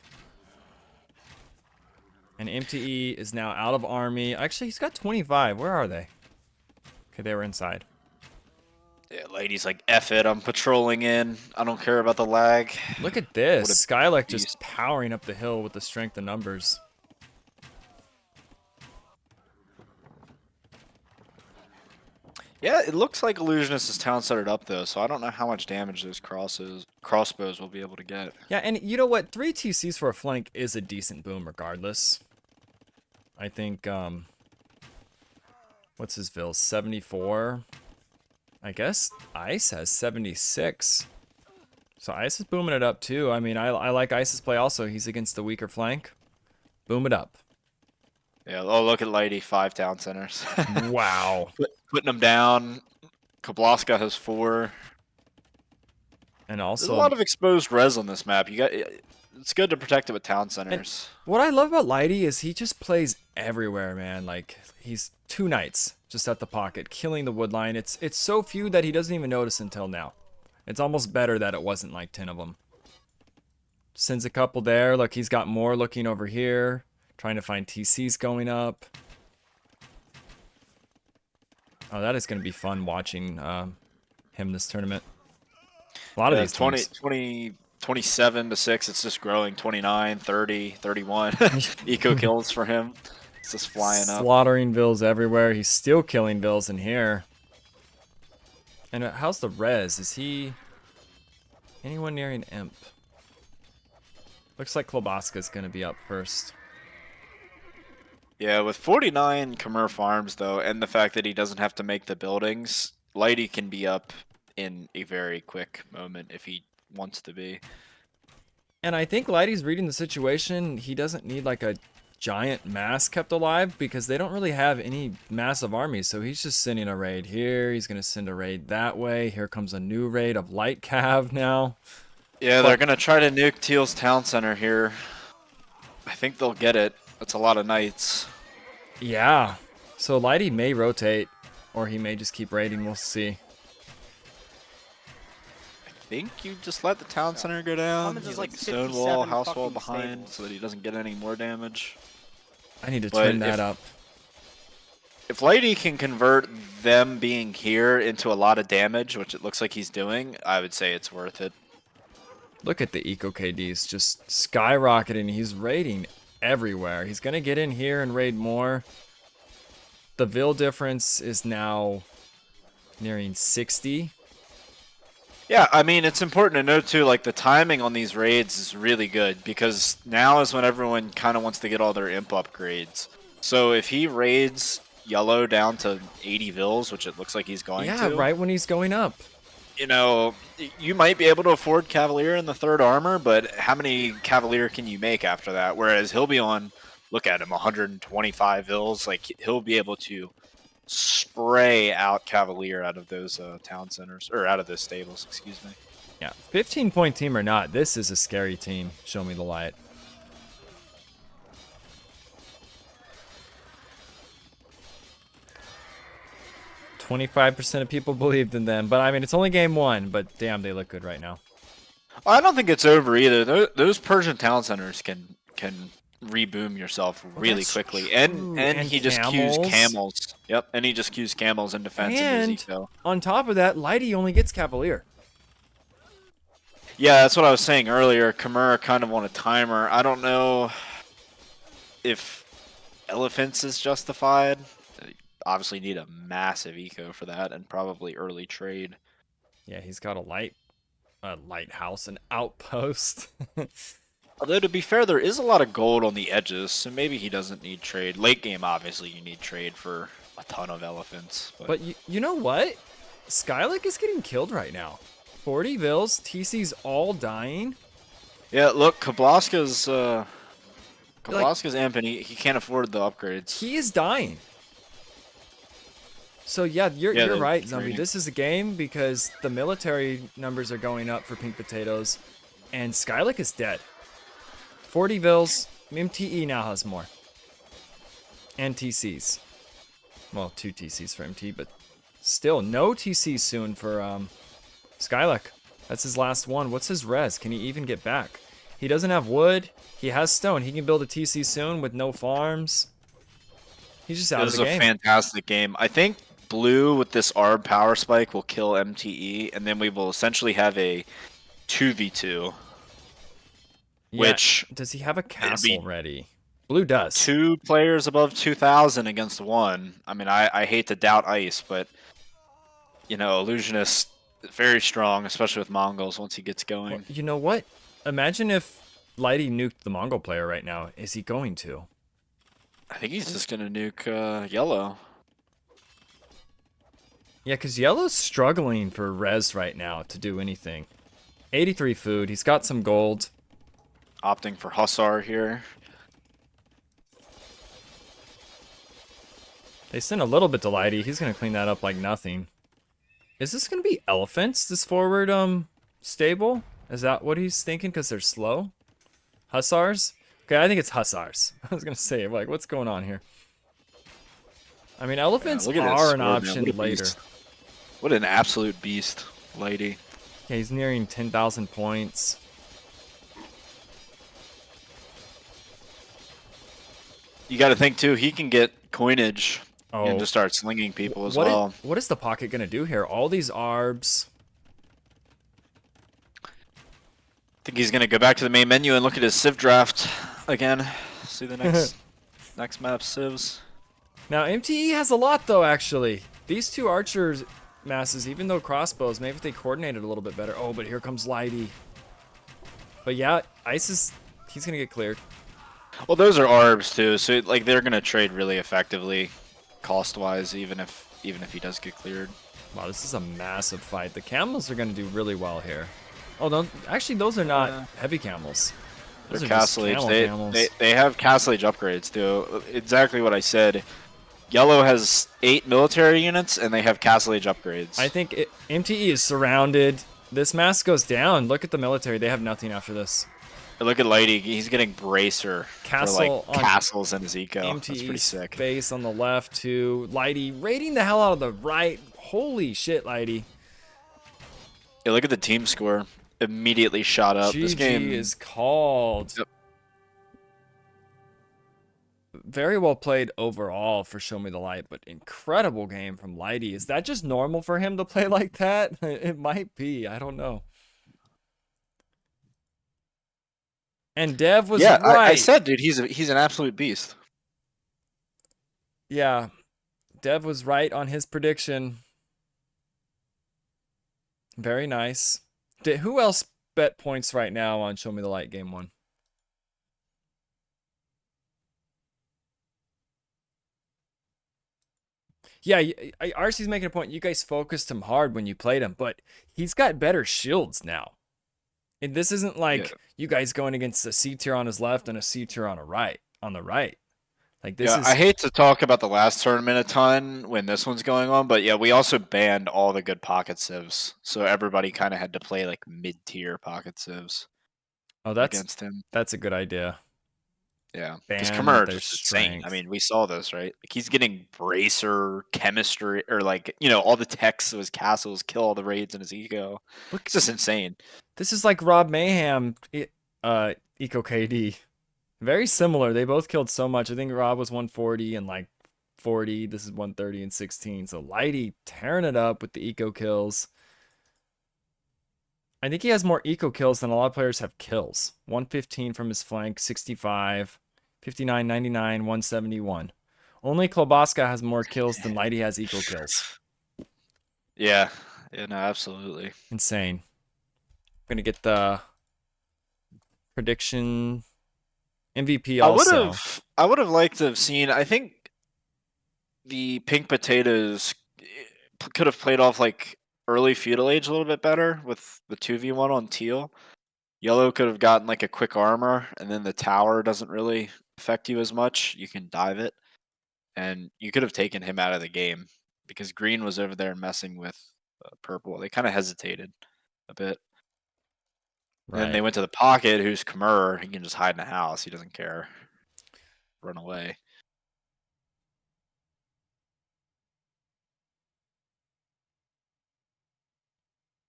And MTE is now out of army. Actually, he's got 25. Where are they? Okay, they were inside. Yeah, ladies like F it. I'm patrolling in. I don't care about the lag. Look at this. What a Skylick beast. just powering up the hill with the strength of numbers. Yeah, it looks like Illusionist is town centered up though, so I don't know how much damage those crossbows will be able to get. Yeah, and you know what? 3 TCs for a flank is a decent boom regardless. I think, what's his Vil? 74. I guess Ice has 76. So Ice is booming it up too. I mean, I like Ice's play also. He's against the weaker flank. Boom it up. Yeah, oh look at Lighty, 5 town centers. Wow. Putting them down. Koblaska has 4. And There's also, a lot of exposed res on this map. It's good to protect it with town centers. what I love about Lighty is he just plays everywhere, man. Like, he's 2 knights just at the pocket, killing the wood line. It's so few that he doesn't even notice until now. It's almost better that it wasn't like 10 of them. Sends a couple there. Look, he's got more looking over here. Trying to find TCs going up. Oh, that is going to be fun watching him this tournament. A lot of these 27 to 6, it's just growing. 29, 30, 31 eco kills for him. It's just flying up. Slaughtering vills everywhere. He's still killing vills in here. And how's the res? Is he anyone nearing imp? Looks like Klobaska's gonna be up first. Yeah, with 49 Khmer farms though, and the fact that he doesn't have to make the buildings, Lighty can be up in a very quick moment if he wants to be. And I think Lighty's reading the situation. He doesn't need like a giant mass kept alive because they don't really have any massive armies. So he's just sending a raid here. He's gonna send a raid that way. Here comes a new raid of Light Cav now. Yeah, they're gonna try to nuke Teal's town center here. I think they'll get it. That's a lot of knights. Yeah. So Lighty may rotate, or he may just keep raiding. We'll see. I think you just let the town center go down. Commons You is like like stone 57 wall, house wall fucking behind, stables. so that he doesn't get any more damage. I need to But turn that if- up. If Lighty can convert them being here into a lot of damage, which it looks like he's doing, I would say it's worth it. Look at the eco KDs just skyrocketing. He's raiding everywhere. He's gonna get in here and raid more. The Vil difference is now nearing 60. Yeah, I mean, it's important to note too, like the timing on these raids is really good because now is when everyone kind of wants to get all their imp upgrades. So if he raids yellow down to 80 Vils, which it looks like he's going Yeah, to, right when he's going up. you know, you might be able to afford Cavalier in the third armor, but how many Cavalier can you make after that? Whereas he'll be on, look at him, 125 Vils. Like, he'll be able to spray out Cavalier out of those town centers, or out of those stables, excuse me. Yeah, 15-point team or not, this is a scary team. Show me the light. "25% of people believed in them," but I mean, it's only game one. But damn, they look good right now. I don't think it's over either. Those Persian town centers can reboom yourself really that's quickly, true. and he just cues Camels. camels. Yep, and he just cues camels in defense of And his eco. on top of that, Lighty only gets Cavalier. Yeah, that's what I was saying earlier. Khmer kind of on a timer. I don't know if elephants is justified. Obviously need a massive eco for that, and probably early trade. Yeah, he's got a lighthouse, an outpost. Although to be fair, there is a lot of gold on the edges, so maybe he doesn't need trade. Late game, obviously, you need trade for a ton of elephants. But you know what? Skylick is getting killed right now. 40 Vils, TC's all dying. yeah, look, Kablaska's imp, and he can't afford the upgrades. He is dying. So yeah, you're Yeah, they're right, Zombie. trading. This is a game because the military numbers are going up for Pink Potatoes, and Skylick is dead. 40 Vils, MTE now has more. And TCs. Well, 2 TCs for MT, but still, no TCs soon for Skylick. That's his last one. What's his res? Can he even get back? He doesn't have wood. He has stone. He can build a TC soon with no farms. He's just out This of is the a game. fantastic game. I think blue with this ARB power spike will kill MTE, and then we will essentially have a 2v2. Yeah, Which does he have a be castle ready? Blue does. 2 players above 2,000 against 1. I mean, I hate to doubt Ice, but you know, Illusionist very strong, especially with Mongols once he gets going. Well, you know what? Imagine if Lighty nuked the Mongol player right now. Is he going to? I think he's just gonna nuke yellow. Yeah, because Yellow's struggling for res right now to do anything. 83 food. He's got some gold. Opting for Hussar here. They sent a little bit to Lighty. He's going to clean that up like nothing. Is this going to be elephants, this forward stable? Is that what he's thinking because they're slow? Hussars? Okay, I think it's Hussars. I was going to say, like, what's going on here? I mean, elephants look at that are an sword, man. option What a later. beast. What an absolute beast, Lady. Yeah, he's nearing 10,000 points. You got to think too. He can get coinage Oh, and just start slinging people as what well. what is the pocket going to do here? All these arbs. I think he's gonna go back to the main menu and look at his Civ draft again. See the next Next map, civs. Now, MTE has a lot, though, actually. These two archers masses, even though crossbows, maybe if they coordinated a little bit better. Oh, but here comes Lighty. But yeah, Ice is... He's going to get cleared. Well, those are arbs too, so like they're gonna trade really effectively, cost-wise, even if he does get cleared. Wow, this is a massive fight. The camels are going to do really well here. Oh, no, actually, those are not heavy camels. They're Those are just castle age. camel They, camels. they have castle age upgrades too. Exactly what I said. Yellow has 8 military units, and they have castle age upgrades. I think MTE is surrounded. This mass goes down. Look at the military. They have nothing after this. Look at Lighty. He's getting bracer Castle for like on castles in his eco. That's pretty MTE's sick. face on the left too. Lighty raiding the hell out of the right. Holy shit, Lighty. Yeah, look at the team score. Immediately shot up. This GG game is called. Yep. Very well played overall for Show Me the Light, but incredible game from Lighty. Is that just normal for him to play like that? It might be. I don't know. And Dev was yeah, right. I said, dude, he's an absolute beast. Yeah, Dev was right on his prediction. Very nice. Who else bet points right now on Show Me the Light game 1? Yeah, RC's making a point. You guys focused him hard when you played him, but he's got better shields now. And this isn't like you guys going against a C tier on his left and a C tier on the right. Like this is. I hate to talk about the last tournament a ton when this one's going on, but yeah, we also banned all the good pocket civs, so everybody kind of had to play like mid-tier pocket civs. Against him. That's a good idea. Yeah, because Ban Khmer their is insane. strength. I mean, we saw this, right? Like he's getting bracer, chemistry, or like all the techs of his castles, kill all the raids in his eco. It's just insane. This is like Rob Mayhem, Eco KD. Very similar. They both killed so much. I think Rob was 140 and like 40. This is 130 and 16. So Lighty tearing it up with the eco kills. I think he has more eco kills than a lot of players have kills. 115 from his flank, 65, 59, 99, 171. Only Kloboska has more kills than Lighty has eco kills. Yeah, no, absolutely. Insane. I'm going to get the prediction MVP also. I would have liked to have seen. I think the pink potatoes could have played off like early feudal age a little bit better with the 2v1 on teal. Yellow could have gotten like a quick armor, and then the tower doesn't really affect you as much. You can dive it, and you could have taken him out of the game because green was over there messing with purple. They kind of hesitated a bit. Right. And then they went to the pocket, who's Khmer. He can just hide in the house. He doesn't care. Run away.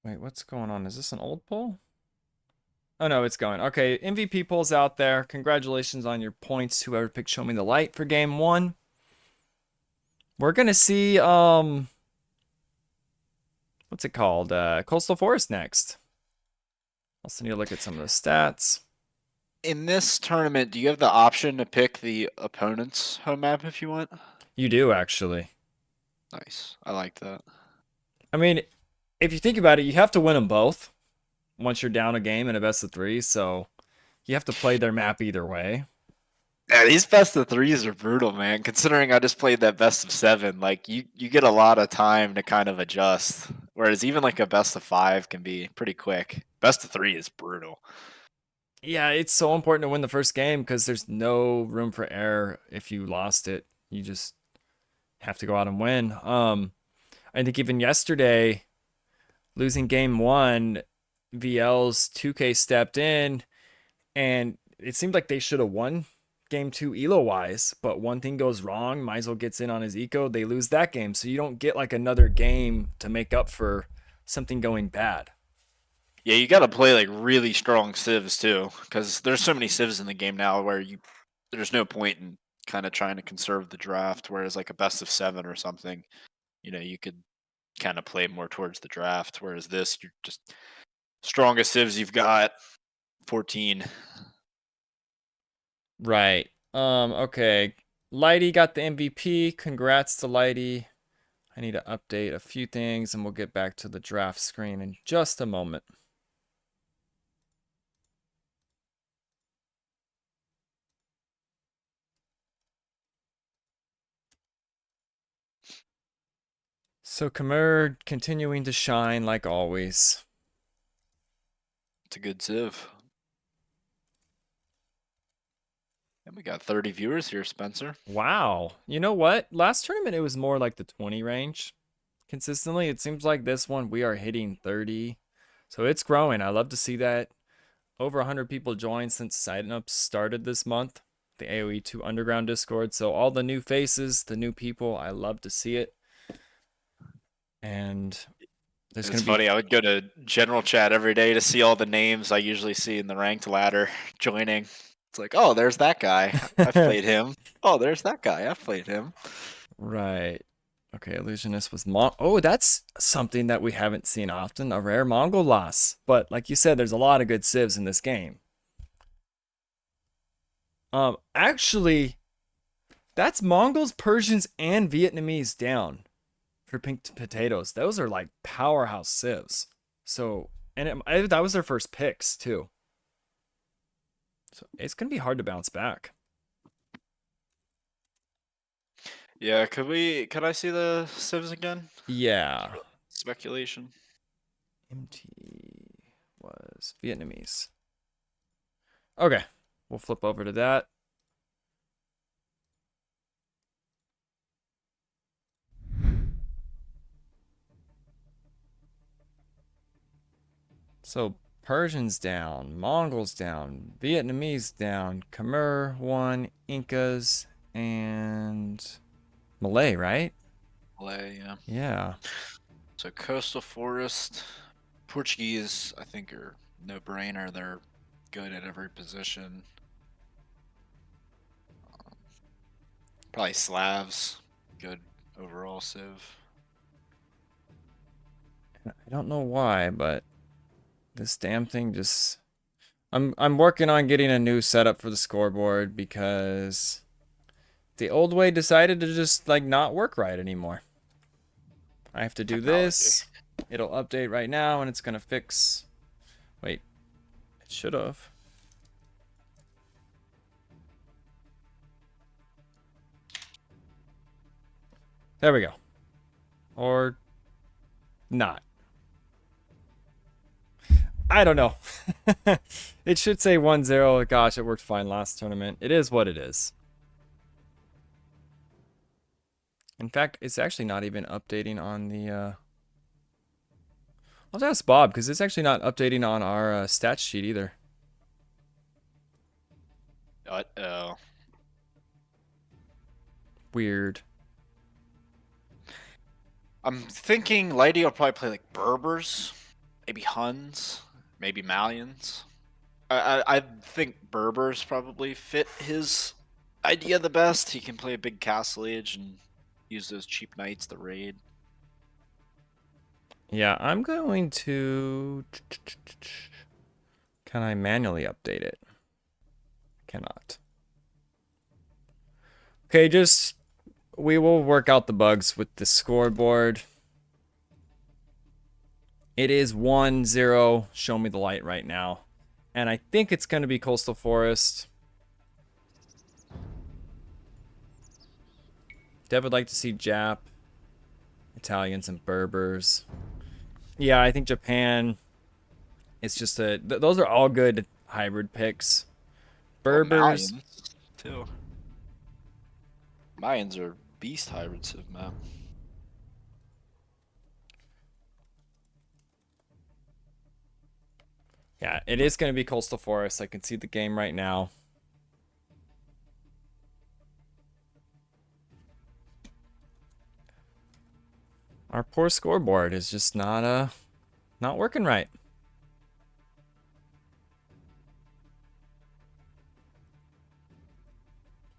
Wait, what's going on? Is this an old poll? Oh, no, it's going. Okay, MVP poll's out there. Congratulations on your points, whoever picked Show Me the Light for game 1. We're going to see, what's it called? Coastal Forest next. Also need to look at some of the stats. In this tournament, do you have the option to pick the opponent's home map if you want? You do, actually. Nice. I like that. I mean, if you think about it, you have to win them both once you're down a game in a best of 3, so you have to play their map either way. Yeah, these best of 3s are brutal, man. Considering I just played that best of 7, like you get a lot of time to kind of adjust. Whereas even like a best of 5 can be pretty quick. Best of 3 is brutal. Yeah, it's so important to win the first game because there's no room for error if you lost it. You just have to go out and win. I think even yesterday, losing game 1, VL's 2K stepped in, and it seemed like they should have won game 2 elo-wise, but one thing goes wrong, Meisel gets in on his eco, they lose that game, so you don't get like another game to make up for something going bad. Yeah, you got to play like really strong civs too, because there's so many civs in the game now where there's no point in kind of trying to conserve the draft. Whereas like a best of 7 or something, you could kind of play more towards the draft. Whereas this, you're just strongest civs you've got 14. Right. Okay. Lighty got the MVP. Congrats to Lighty. I need to update a few things and we'll get back to the draft screen in just a moment. So Khmer continuing to shine like always. It's a good Civ. And we got 30 viewers here, Spencer. Wow. You know what? Last tournament it was more like the 20 range. Consistently, it seems like this one we are hitting 30. So it's growing. I love to see that. Over 100 people joined since signups started this month. The AoE2 Underground Discord. So all the new faces, the new people, I love to see it. And there's It's going to be funny. I would go to general chat every day to see all the names I usually see in the ranked ladder joining. It's like, oh, there's that guy. I've played him. Oh, there's that guy. I've played him. Right. Okay, Illusionist was Oh, that's something that we haven't seen often, a rare Mongol loss. But like you said, there's a lot of good civs in this game. Actually, that's Mongols, Persians, and Vietnamese down for pink potatoes. Those are like powerhouse civs. So, and that was their first picks too. So it's gonna be hard to bounce back. Yeah, could I see the civs again? Yeah. Speculation. MT was Vietnamese. Okay, we'll flip over to that. So Persians down, Mongols down, Vietnamese down, Khmer 1, Incas, and Malay, right? Malay, yeah. Yeah. So coastal forest, Portuguese, I think are no brainer. They're good at every position. Probably Slavs, good overall civ. I don't know why, but this damn thing just I'm working on getting a new setup for the scoreboard because the old way decided to just like not work right anymore. I have to do Technology. this. It'll update right now and it's gonna fix. Wait, it should have. There we go. Or not. I don't know. It should say 1-0. Gosh, it worked fine last tournament. It is what it is. In fact, it's actually not even updating on the... I'll have to ask Bob, because it's actually not updating on our stats sheet either. Uh-oh. Weird. I'm thinking Lady will probably play like Berbers, maybe Huns, maybe Malians. I think Berbers probably fit his idea the best. He can play a big castle age and use those cheap knights to raid. Yeah, I'm going to... Can I manually update it? Cannot. Okay, just... We will work out the bugs with the scoreboard. It is 1-0. Show me the light right now. And I think it's going to be Coastal Forest. Dev would like to see Jap, Italians, and Berbers. Yeah, I think Japan. It's just a... those are all good hybrid picks. Berbers... Malians, too. Mayans are beast hybrids of man. Yeah, it is going to be Coastal Forest. I can see the game right now. Our poor scoreboard is just not working right.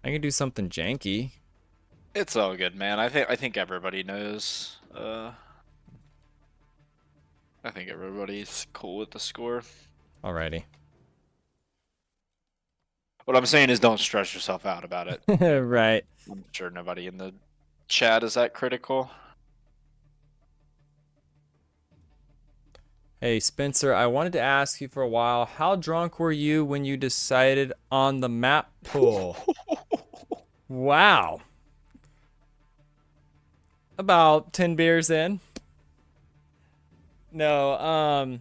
I can do something janky. It's all good, man. I think everybody knows. I think everybody's cool with the score. Alrighty. What I'm saying is don't stress yourself out about it. Right. I'm sure nobody in the chat is that critical. Hey, Spencer, I wanted to ask you for a while, how drunk were you when you decided on the map pool? Wow. About 10 beers in. No,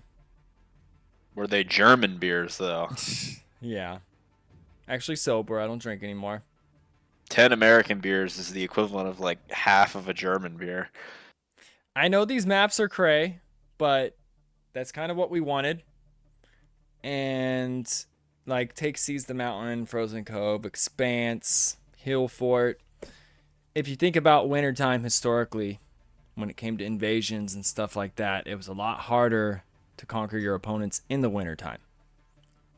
Were they German beers though? yeah. Actually sober, I don't drink anymore. 10 American beers is the equivalent of like half of a German beer. I know these maps are cray, but that's kind of what we wanted. And like Take Seize the Mountain, Frozen Cove, Expanse, Hill Fort. If you think about wintertime historically, when it came to invasions and stuff like that, it was a lot harder to conquer your opponents in the wintertime.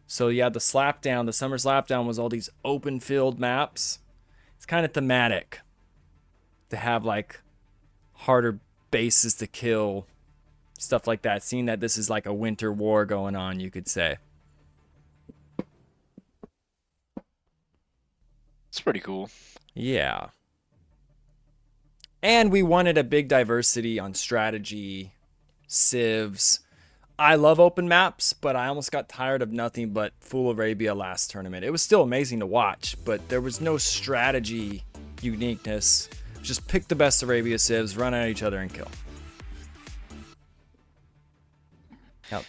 So yeah, the slapdown, the summer slapdown was all these open field maps. It's kind of thematic to have like harder bases to kill, stuff like that. Seeing that this is like a winter war going on, you could say. It's pretty cool. Yeah. And we wanted a big diversity on strategy, civs. I love open maps, but I almost got tired of nothing but Full Arabia last tournament. It was still amazing to watch, but there was no strategy uniqueness. Just pick the best Arabia civs, run at each other, and kill. Now,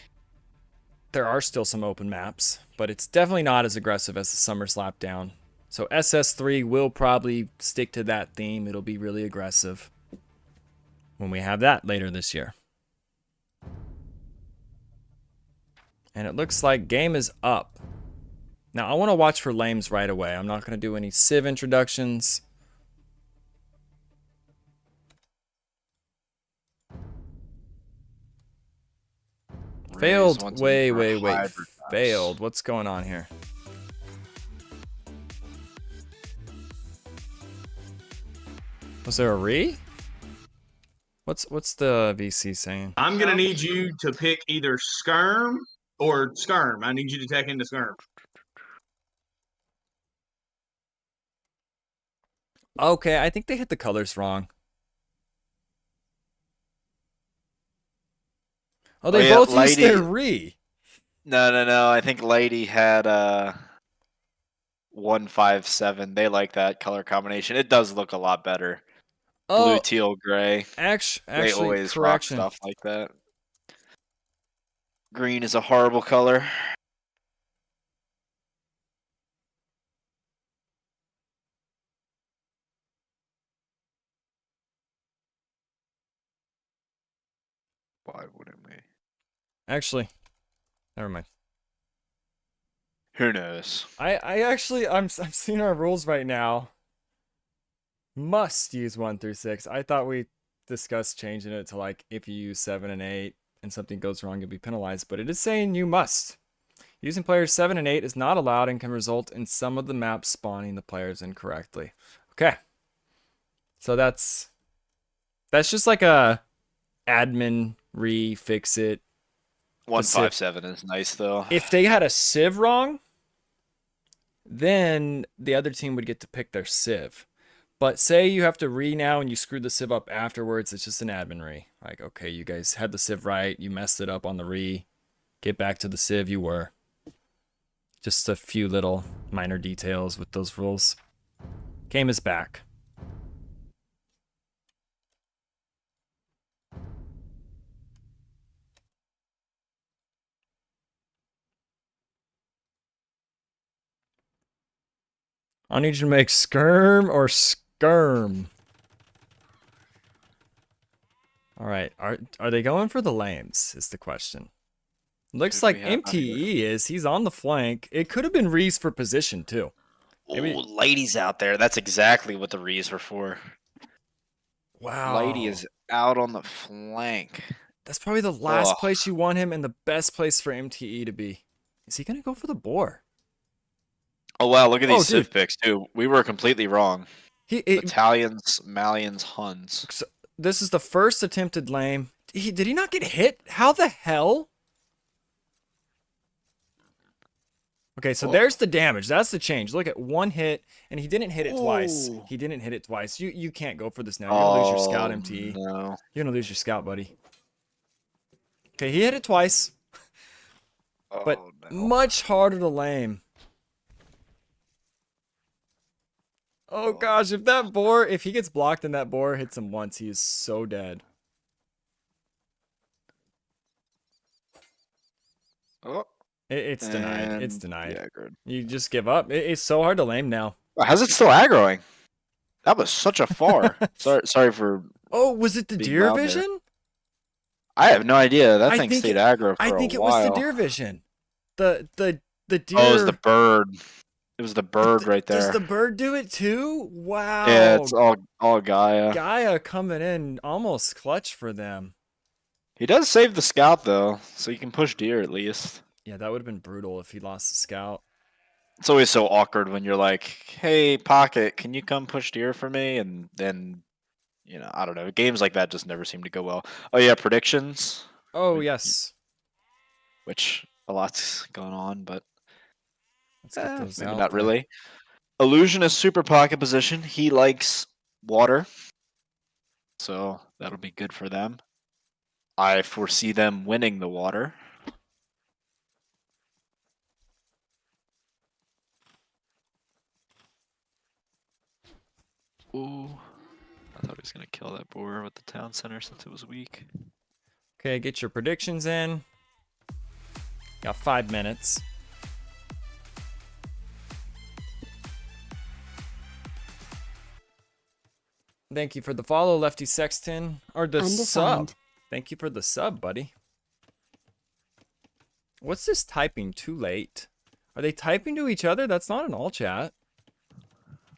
there are still some open maps, but it's definitely not as aggressive as the Summer Slapdown. So SS3 will probably stick to that theme. It'll be really aggressive when we have that later this year. And it looks like game is up. Now, I want to watch for lames right away. I'm not going to do any Civ introductions. Failed. Wait. Failed. What's going on here? Was there a re? What's the VC saying? I'm gonna need you to pick either Skirm or Skirm. I need you to tech into Skirm. Okay, I think they hit the colors wrong. Oh, they both used their re. No. I think Lady had 157. They like that color combination. It does look a lot better. Blue, teal, gray. Actually, They always rock correction. stuff like that. Green is a horrible color. Why wouldn't we? Actually, never mind. Who knows? I'm seeing our rules right now. Must use 1 through 6. I thought we discussed changing it to like if you use 7 and 8 and something goes wrong, you'll be penalized. But it is saying you must. Using players 7 and 8 is not allowed and can result in some of the maps spawning the players incorrectly. Okay. So that's just like a admin fix it. 157 is nice though. If they had a civ wrong, then the other team would get to pick their civ. But say you have to now and you screwed the civ up afterwards, it's just an admin Like, okay, you guys had the civ right, you messed it up on the get back to the civ you were. Just a few little minor details with those rules. Game is back. I need you to make skirm or skirm. All right, are they going for the lames is the question. Looks like MTE is. He's on the flank. It could have been Reese for position too. Maybe... Ooh, Lady's out there. That's exactly what the Rees were for. Wow. Lady is out on the flank. That's probably the last place you want him and the best place for MTE to be. Is he going to go for the boar? Oh, wow. Look at these civ picks, too. We were completely wrong. Italians, Malians, Huns. So this is the first attempted lame. Did he not get hit? How the hell? Okay, so Oh. there's the damage. That's the change. Look at one hit, and he didn't hit it twice. Ooh. He didn't hit it twice. You can't go for this now. You're gonna lose your scout, Oh, MTE. no. You're gonna lose your scout, buddy. Okay, he hit it twice, but Oh, no. much harder to lame. Oh gosh, if he gets blocked and that boar hits him once, he is so dead. Oh, It's denied. It's and denied. yeah, good. You just give up. It's so hard to lame now. How's it still aggroing? That was such a far. Sorry for. Oh, was it the Being deer loud there. vision? I have no idea. That I thing think stayed it- aggro for I a think it while. was the deer vision. The deer. Oh, it was the bird. It was the bird right there. Does the bird do it too? Wow. Yeah, it's all Gaia. Gaia coming in almost clutch for them. He does save the scout though, so you can push deer at least. Yeah, that would have been brutal if he lost the scout. It's always so awkward when you're like, "Hey, Pocket, can you come push deer for me?" And then, I don't know. Games like that just never seem to go well. Oh yeah, predictions, Oh, Wait, yes. which a lot's going on, but Let's get those maybe out not there. really. Illusionist super pocket position. He likes water, so that'll be good for them. I foresee them winning the water. Ooh. I thought he was going to kill that boar with the town center since it was weak. Okay, get your predictions in. Got 5 minutes. Thank you for the follow, Lefty Sexton. Or the sub. Undefined. Thank you for the sub, buddy. What's this typing too late? Are they typing to each other? That's not an all chat.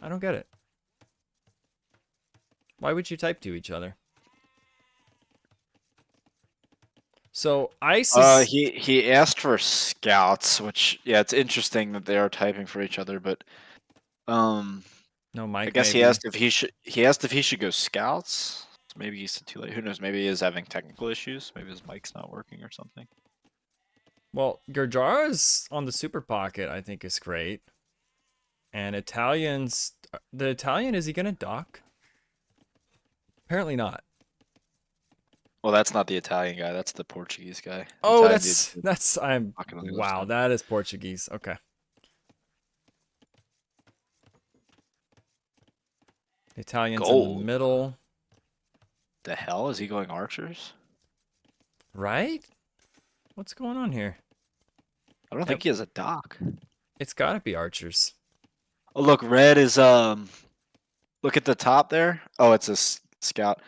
I don't get it. Why would you type to each other? So ISIS. He asked for scouts, which it's interesting that they are typing for each other, but No, Mike. I guess maybe. he asked if he should go scouts. Maybe he's too late. Who knows? Maybe he is having technical issues. Maybe his mic's not working or something. Well, Gurjara's on the Super Pocket, I think, is great. And Italians. The Italian, is he going to dock? Apparently not. Well, that's not the Italian guy. That's the Portuguese guy. Oh, Italian I'm. docking on the other Wow, side. that is Portuguese. Okay. The Italian's in Gold. the middle. The hell is he going archers? Right? What's going on here? I don't think he has a dock. It's got to be archers. Oh, look, red is Look at the top there. Oh, it's a scout.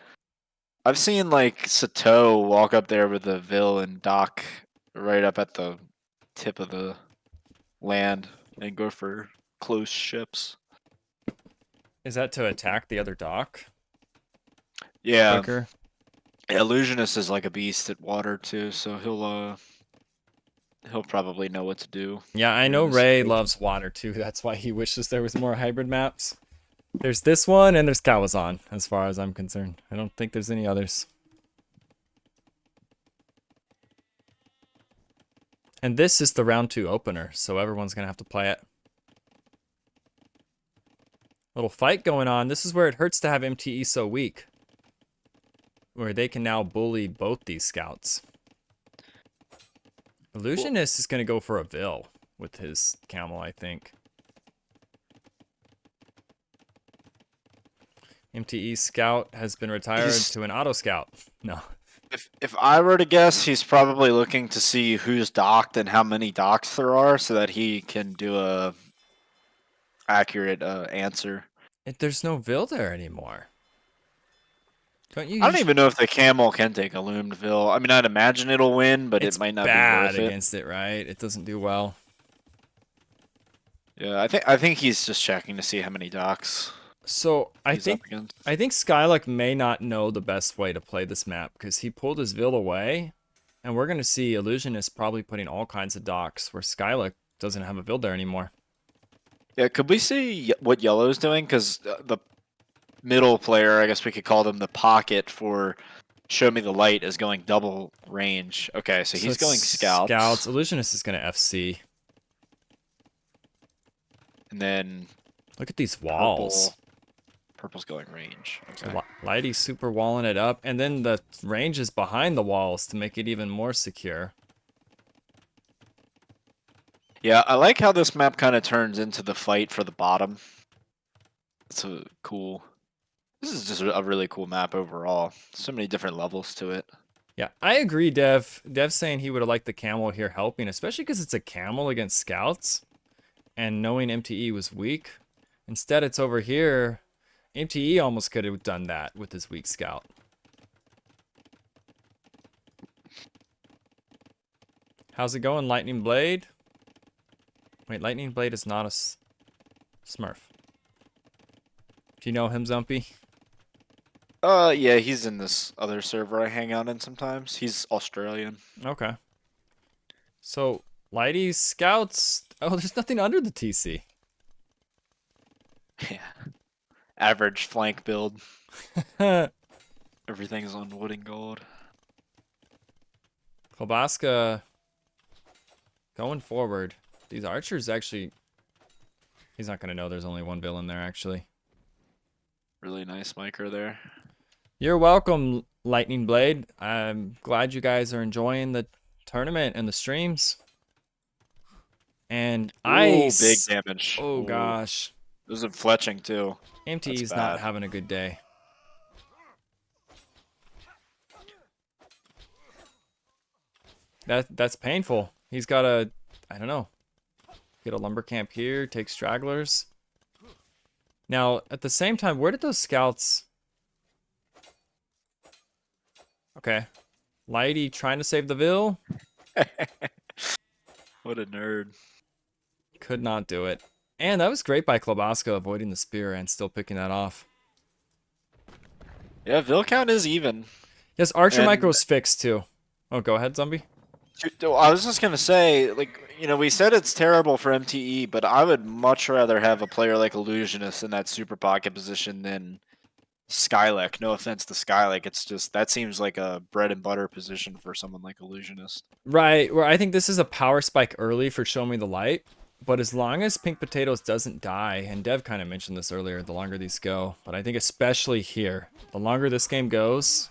I've seen like Sato walk up there with a Vil and dock right up at the tip of the land and go for close ships. Is that to attack the other dock Yeah, quicker? Illusionist is like a beast at water too, so he'll probably know what to do. Yeah, I in know this Ray situation. loves water too. That's why he wishes there was more hybrid maps. There's this one and there's Kawazan, as far as I'm concerned. I don't think there's any others. And this is the round 2 opener, so everyone's going to have to play it. Little fight going on. This is where it hurts to have MTE so weak. Where they can now bully both these scouts. Illusionist is going to go for a Vil with his camel, I think. MTE scout has been retired to an auto scout. No. If I were to guess, he's probably looking to see who's docked and how many docks there are, so that he can do a accurate answer. There's no Vil there anymore. Don't you? I don't even know if the camel can take a loomed Vil. I mean, I'd imagine it'll win, but It's it might not bad be worth it. against it, right? It doesn't do well. Yeah, I think he's just checking to see how many docks So I he's think up against. Skyluck may not know the best way to play this map because he pulled his Vil away, and we're gonna see Illusionist probably putting all kinds of docks where Skyluck doesn't have a Vil there anymore. Yeah, could we see what yellow's doing? Because the middle player, I guess we could call them the pocket for Show Me the Light, is going double range. Okay, so he's it's going scouts. Scouts. Illusionist is gonna FC. And then Look at these walls. purple's going range. So Okay. Lighty's super walling it up, and then the range is behind the walls to make it even more secure. Yeah, I like how this map kind of turns into the fight for the bottom. It's a cool. This is just a really cool map overall. So many different levels to it. Yeah, I agree, Dev. Dev's saying he would have liked the camel here helping, especially because it's a camel against scouts, and knowing MTE was weak. Instead, it's over here. MTE almost could have done that with his weak scout. How's it going, Lightning Blade? Wait, Lightning Blade is not a Smurf. Do you know him, Zumpy? Yeah, he's in this other server I hang out in sometimes. He's Australian. Okay. So, Lighty's scouts... Oh, there's nothing under the TC. Yeah. Average flank build. Everything's on wood and gold. Klobaska going forward. These archers actually... He's not going to know there's only one villain there, actually. Really nice micro there. You're welcome, Lightning Blade. I'm glad you guys are enjoying the tournament and the streams. And Ooh, ice. big damage. Oh, Ooh. gosh. There's a fletching too. MTE's That's not bad. having a good day. That's painful. He's got a, I don't know, get a lumber camp here, take stragglers. Now, at the same time, where did those scouts... Okay. Lighty trying to save the Ville. What a nerd. Could not do it. And that was great by Klobaska avoiding the spear and still picking that off. Yeah, Vil count is even. Yes, Archer And- Micro's fixed too. Oh, go ahead, Zombie. I was just gonna say, like, you know, we said it's terrible for MTE, but I would much rather have a player like Illusionist in that super pocket position than Skylek. No offense to Skylek, it's just that seems like a bread and butter position for someone like Illusionist. Right, where I think this is a power spike early for Show Me the Light. But as long as Pink Potatoes doesn't die, and Dev kind of mentioned this earlier, the longer these go, but I think especially here, the longer this game goes,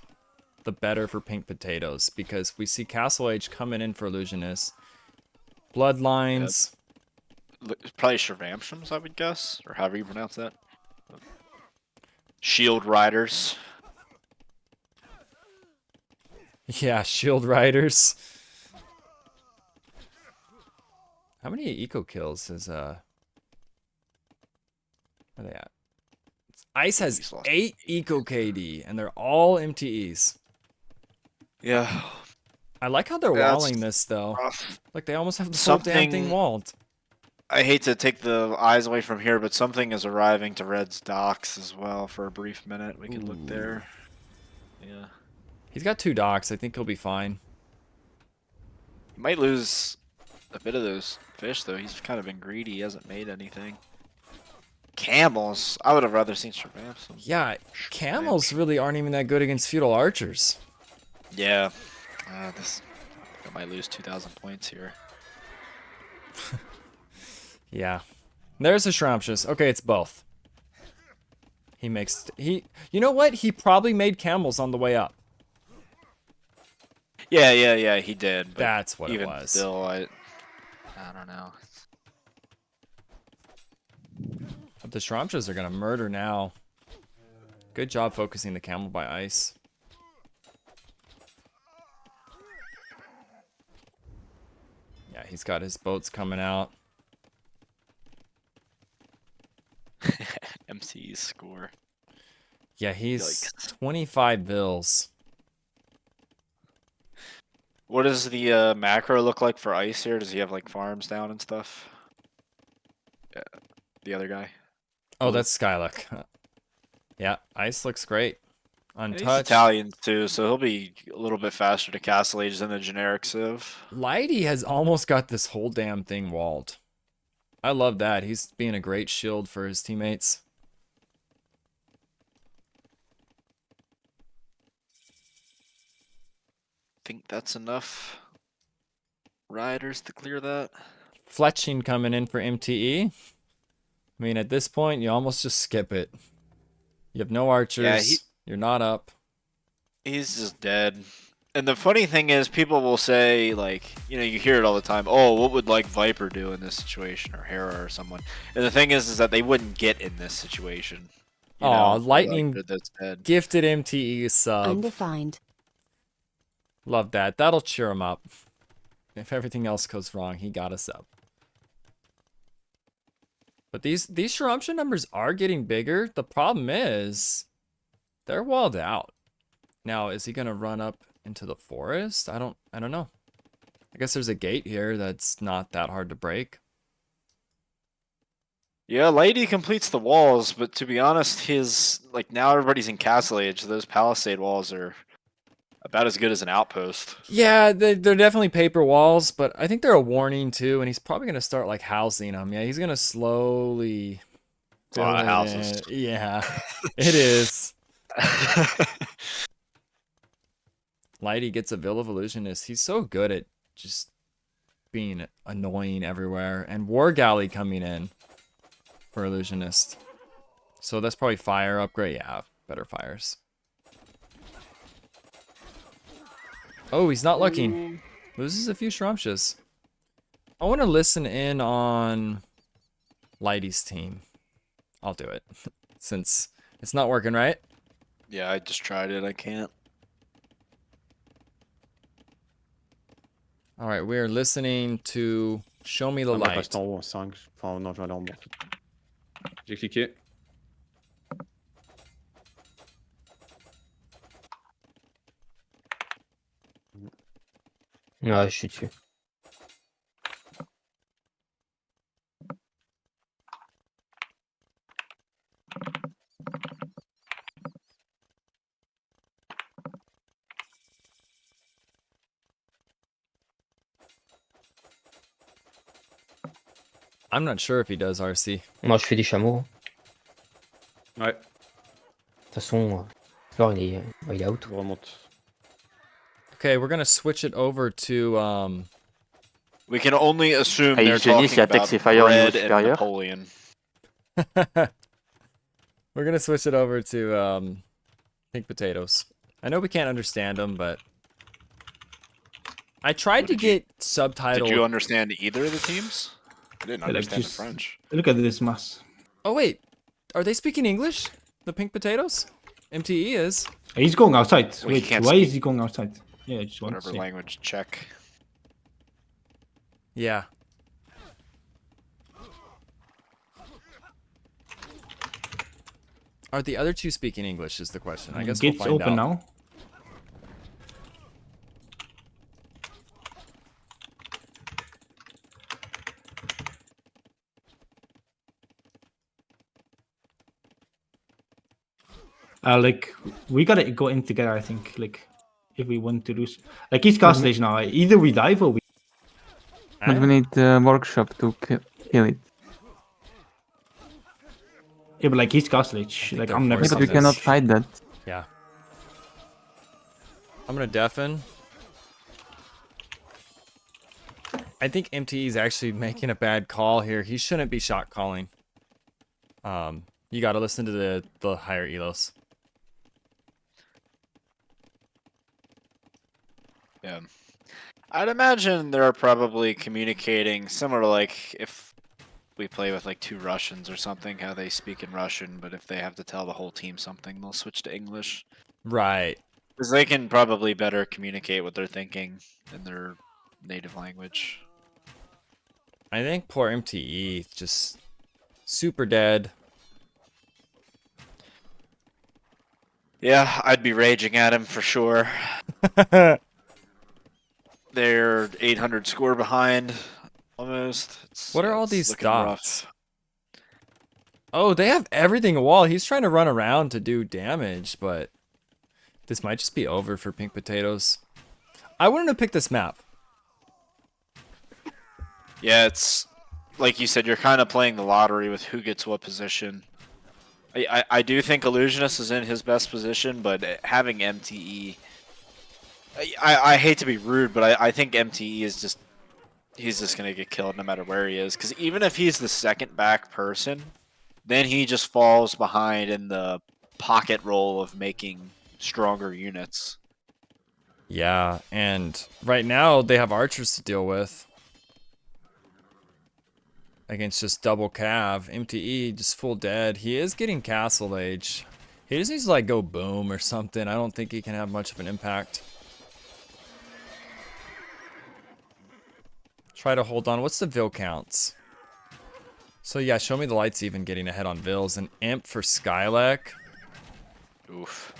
the better for Pink Potatoes, because we see Castle Age coming in for Illusionist. Bloodlines. Probably Shravamshams, I would guess, or however you pronounce that. Shield Riders. Yeah, Shield Riders. How many eco kills is where are they at? Ice has He's lost 8 eco KD and they're all MTEs. Yeah. I like how they're That's walling this though. rough. Like they almost have the whole damn thing Something- walled. I hate to take the eyes away from here, but something is arriving to Red's docks as well for a brief minute. We can look there. Yeah. He's got 2 docks. I think he'll be fine. He might lose a bit of those fish, though. He's kind of been greedy. He hasn't made anything. Camels. I would have rather seen Shravamsam. Yeah, camels really aren't even that good against feudal archers. Yeah. I might lose 2,000 points here. Yeah. There's a Shramptious. Okay, it's both. He makes... You know what? He probably made camels on the way up. Yeah, he did. But That's what it even was. still, I don't know. But the Shramptious are going to murder now. Good job focusing the camel by ice. Yeah, he's got his boats coming out. MC's score. Yeah, he's Yikes. 25 bills. What does the macro look like for ice here? Does he have like farms down and stuff? Yeah, the other guy. Oh, Cool. that's Skylek. Yeah, ice looks great. And he's Untouched. Italian too, so he'll be a little bit faster to Castle Age than the generic Civ. Lighty has almost got this whole damn thing walled. I love that. He's being a great shield for his teammates. Think that's enough riders to clear that. Fletching coming in for MTE. I mean, at this point, you almost just skip it. You have no archers. Yeah, You're not up. he's just dead. And the funny thing is, people will say, like, you know, you hear it all the time. Oh, what would like Viper do in this situation, or Hera or someone? And the thing is that they wouldn't get in this situation. You Aw, know, Lightning like, that's dead. gifted MTE sub. Undefined. Love that. That'll cheer him up. If everything else goes wrong, he got us up. But these Shramsha numbers are getting bigger. The problem is they're walled out. Now, is he gonna run up into the forest? I don't know. I guess there's a gate here that's not that hard to break. Yeah, Lady completes the walls, but to be honest, his like now everybody's in Castle Age. So those palisade walls are about as good as an outpost. Yeah, they're definitely paper walls, but I think they're a warning too, and he's probably gonna start like housing them. Yeah, he's gonna slowly. It's a lot of build it houses. in. Yeah, it is. Lighty gets a Will of Illusionist. He's so good at just being annoying everywhere. And War Galley coming in for Illusionist. So that's probably fire upgrade. Yeah, better fires. Oh, he's not looking. Loses a few Shramshas. I want to listen in on Lighty's team. I'll do it. Since it's not working, right? Yeah, I just tried it. I can't. All right, we are listening to Show Me the Ah, moi, Light. reste en haut en 5. Enfin, non, je vais aller en bas. En fait. J'ai cliqué. Ouais, je suis dessus. I'm not sure if he does RC. Moi, je fais des chameaux. Hein. Ouais, De toute façon, Flore, il est out. je remonte. Okay, we're gonna switch it over to We can only assume Ah, they're Eugénie, s'il y talking a about Texifier au niveau bread and supérieur. Napoleon. we're gonna switch it over to pink potatoes. I know we can't understand them, but I tried to Did you- get subtitled. Did you understand either of the teams? I didn't Yeah, like, understand the just- French. Look at this mess. Oh wait, are they speaking English? The pink potatoes? MTE is. He's going outside. Well, he Wait, can't why speak- is he going outside? Yeah, I just want to Whatever say. language, check. Yeah. Are the other two speaking English? Is the question. I guess we'll Gates find open out. now. Like we gotta go in together. I think. Like if we want to lose, like he's Castle Age now. Either we dive or we. But we need the workshop to kill it. Yeah, but like he's Castle Age. think Like they're I'm never. Yeah, but we Something. cannot fight that. Yeah. I'm gonna deafen. I think MTE is actually making a bad call here. He shouldn't be shot calling. You gotta listen to the higher elos. Yeah. I'd imagine they're probably communicating similar to like if we play with like two Russians or something, how they speak in Russian, but if they have to tell the whole team something, they'll switch to English. Right. Because they can probably better communicate what they're thinking in their native language. I think poor MTE just super dead. Yeah, I'd be raging at him for sure. They're 800 score behind, almost. What are all it's these looking dots? rough. Oh, they have everything a wall. He's trying to run around to do damage, but this might just be over for pink potatoes. I wouldn't have picked this map. Yeah, it's like you said, you're kind of playing the lottery with who gets what position. I do think Illusionist is in his best position, but having MTE, I hate to be rude, but I think MTE is he's just gonna get killed no matter where he is. Because even if he's the second back person, then he just falls behind in the pocket role of making stronger units. Yeah, and right now they have archers to deal with against just double cav. MTE just full dead. He is getting castle age. He just needs to like go boom or something. I don't think he can have much of an impact. Try to hold on. What's the Vil counts? So yeah, show me the lights even getting ahead on Vils. An imp for Skylek. Oof.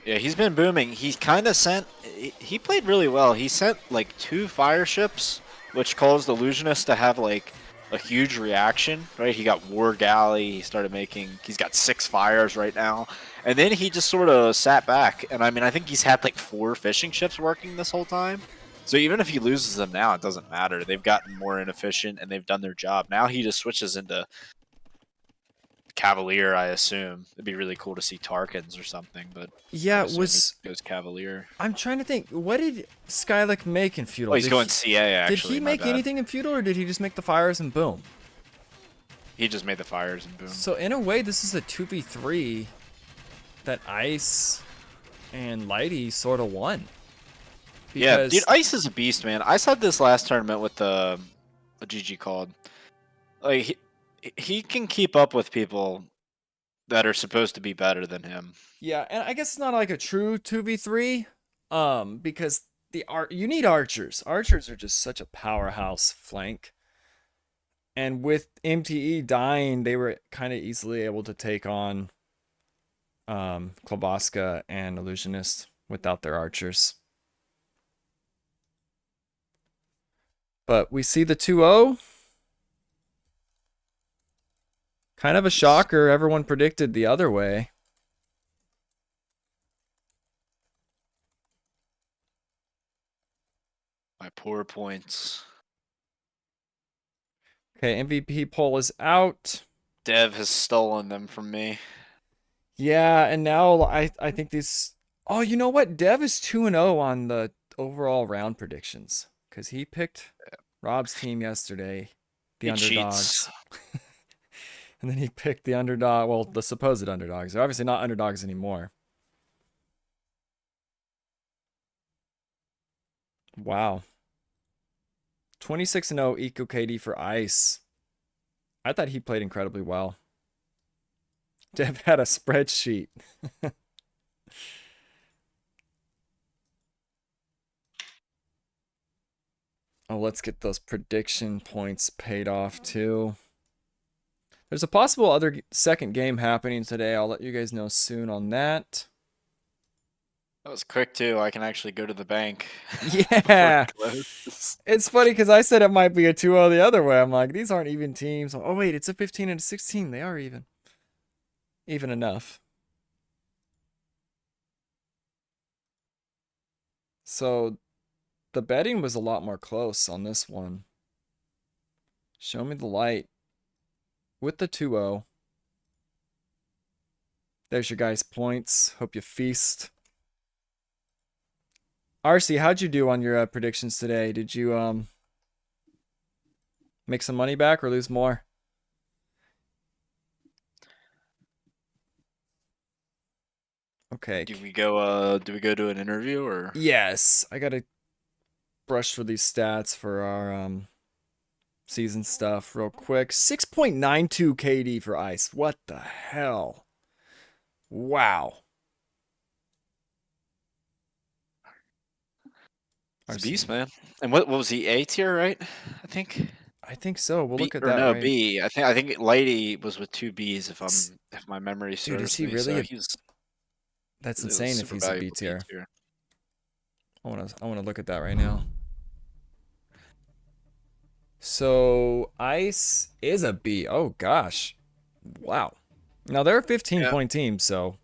Yeah, he's been booming. He kind of sent. He played really well. He sent like 2 fire ships, which caused Illusionist to have like a huge reaction. Right? He got War Galley. He started making. He's got 6 fires right now, and then he just sort of sat back. And I mean, I think he's had like 4 fishing ships working this whole time. So even if he loses them now, it doesn't matter. They've gotten more inefficient and they've done their job. Now he just switches into Cavalier, I assume. It'd be really cool to see Tarkins or something, but Yeah, I it assume was. he goes Cavalier. I'm trying to think. What did Skylek make in feudal? Oh, he's Did going he- CA actually. Did he my make bad. anything in feudal, or did he just make the fires and boom? He just made the fires and boom. So in a way, this is a 2v3 that Ice and Lighty sort of won. Yeah, Because dude, Ice is a beast, man. I said this last tournament with the GG called. Like he can keep up with people that are supposed to be better than him. yeah, and I guess it's not like a true 2v3, because you need archers. Archers are just such a powerhouse flank. And with MTE dying, they were kind of easily able to take on Kloboska and Illusionist without their archers. But we see the 2-0. Kind of a shocker. Everyone predicted the other way. My poor points. Okay, MVP poll is out. Dev has stolen them from me. Yeah, and now I think these. Oh, you know what? Dev is 2-0 on the overall round predictions because he picked Rob's team yesterday, the He underdogs, cheats. and then he picked the underdog. Well, the supposed underdogs. They're obviously not underdogs anymore. Wow. 26-0 Eco KD for Ice. I thought he played incredibly well. Dev had a spreadsheet. Oh, let's get those prediction points paid off too. There's a possible other second game happening today. I'll let you guys know soon on that. That was quick too. I can actually go to the bank. Yeah. before it closes. It's funny because I said it might be a 2-0 the other way. I'm like, these aren't even teams. Oh, wait, it's a 15 and a 16. They are even. Even enough. So the betting was a lot more close on this one. Show me the light. With the 2-0. There's your guys' points. Hope you feast. RC, how'd you do on your predictions today? Did you make some money back or lose more? Okay. Do we go to an interview or Yes, I gotta brush through these stats for our season stuff real quick. 6.92 KD for Ice. What the hell? Wow. It's a beast, man? And what was he, A tier, right? I think. I think so. We'll B, look at or that. no, Right. B. I think Lighty was with 2 B's if my memory serves Dude, is he me. really So a- he's That's it was insane if super he's a B valuable tier. tier. I wanna look at that right now. So Ice is a B. Oh gosh. Wow. Now they're a 15-point team, so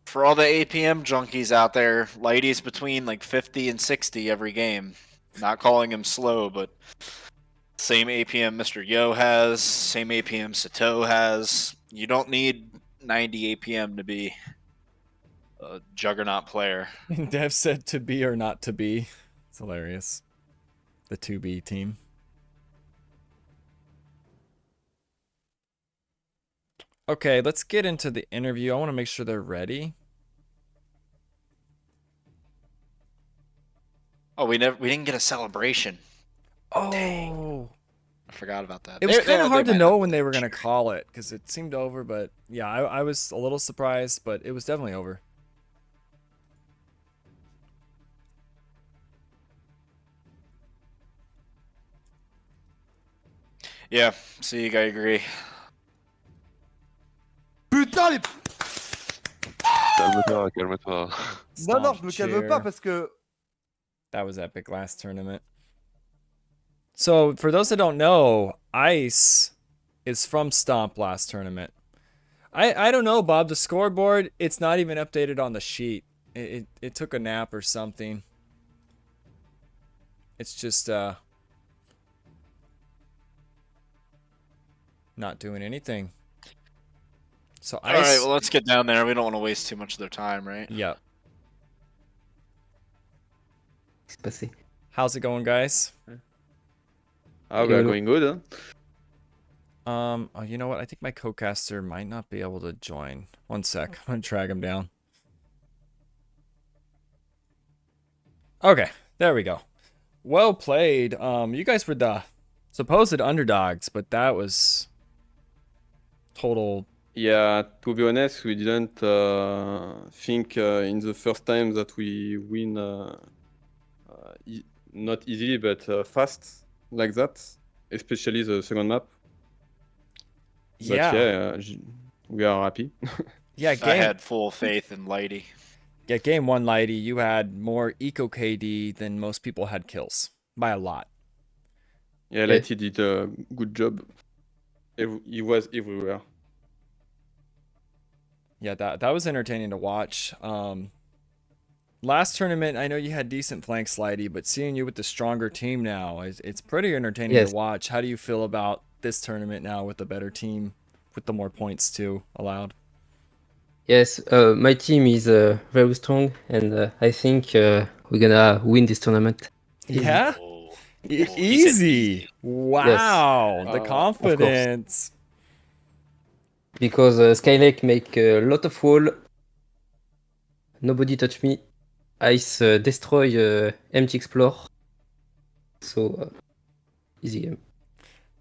For all the APM junkies out there, Lighty's between like 50 and 60 every game. Not calling him slow, but same APM Mr. Yo has, same APM Sato has. You don't need 90 APM to be a juggernaut player. Dev said to be or not to be. It's hilarious. The 2B team. Okay, let's get into the interview. I want to make sure they're ready. Oh, we didn't get a celebration. Oh, I forgot about that. it was kind of They hard to might know not when do they it were this gonna year. call it because it seemed over. But yeah, I was a little surprised, but it was definitely over. Yeah, see, I agree. Putain, les... Calme-toi, calme-toi. Non, non, Stomp je me calme pas chair. parce que... That was epic last tournament. So for those that don't know, Ice is from Stomp last tournament. I don't know, Bob. The scoreboard, it's not even updated on the sheet. It took a nap or something. It's just not doing anything. So All right, Ice. well, let's get down there. We don't want to waste too much of their time, right? Yep. Qu'est-ce qui s'est passé? How's it going, guys? Ah, we are going good, huh? Oh, you know what? I think my co-caster might not be able to join. One sec. I'm gonna drag him down. Okay, there we go. Well played. You guys were the supposed underdogs, but that was total. Yeah, to be honest, we didn't think in the first time that we win not easily, but fast like that, especially the second map. But yeah, we are happy. Yeah, I game. had full faith in Lighty. Yeah, game one, Lighty. You had more eco KD than most people had kills by a lot. Yeah, like he did a good job. He was everywhere. Yeah, that was entertaining to watch. Last tournament, I know you had decent flanks, Lighty, but seeing you with the stronger team now, it's pretty entertaining to watch. How do you feel about this tournament now with the better team, with the more points too allowed? Yes, my team is very strong, and I think we're gonna win this tournament. Yeah? Oh. Easy. Wow, the Of course. confidence. Because Skylake make a lot of wall. Nobody touch me. Ice destroy empty explore. So easy game.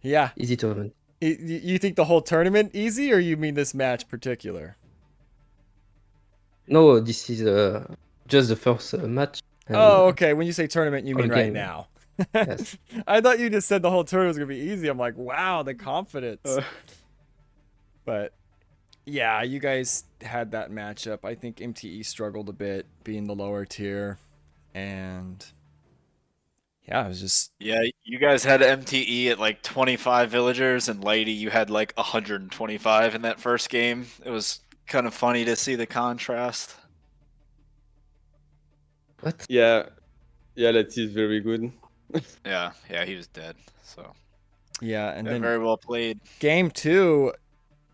Yeah. Easy tournament. You think the whole tournament easy, or you mean this match particular? No, this is just the first match. And, oh, okay. When you say tournament, you mean right game. now. Yes. I thought you just said the whole tournament was gonna be easy. I'm like, wow, the confidence. But yeah, you guys had that matchup. I think MTE struggled a bit being the lower tier, and yeah, it was just Yeah, you guys had MTE at like 25 villagers, and Lighty, you had like 125 in that first game. It was kind of funny to see the contrast. What? Yeah, that is very good. Yeah, he was dead. So yeah, and then very well played. game two.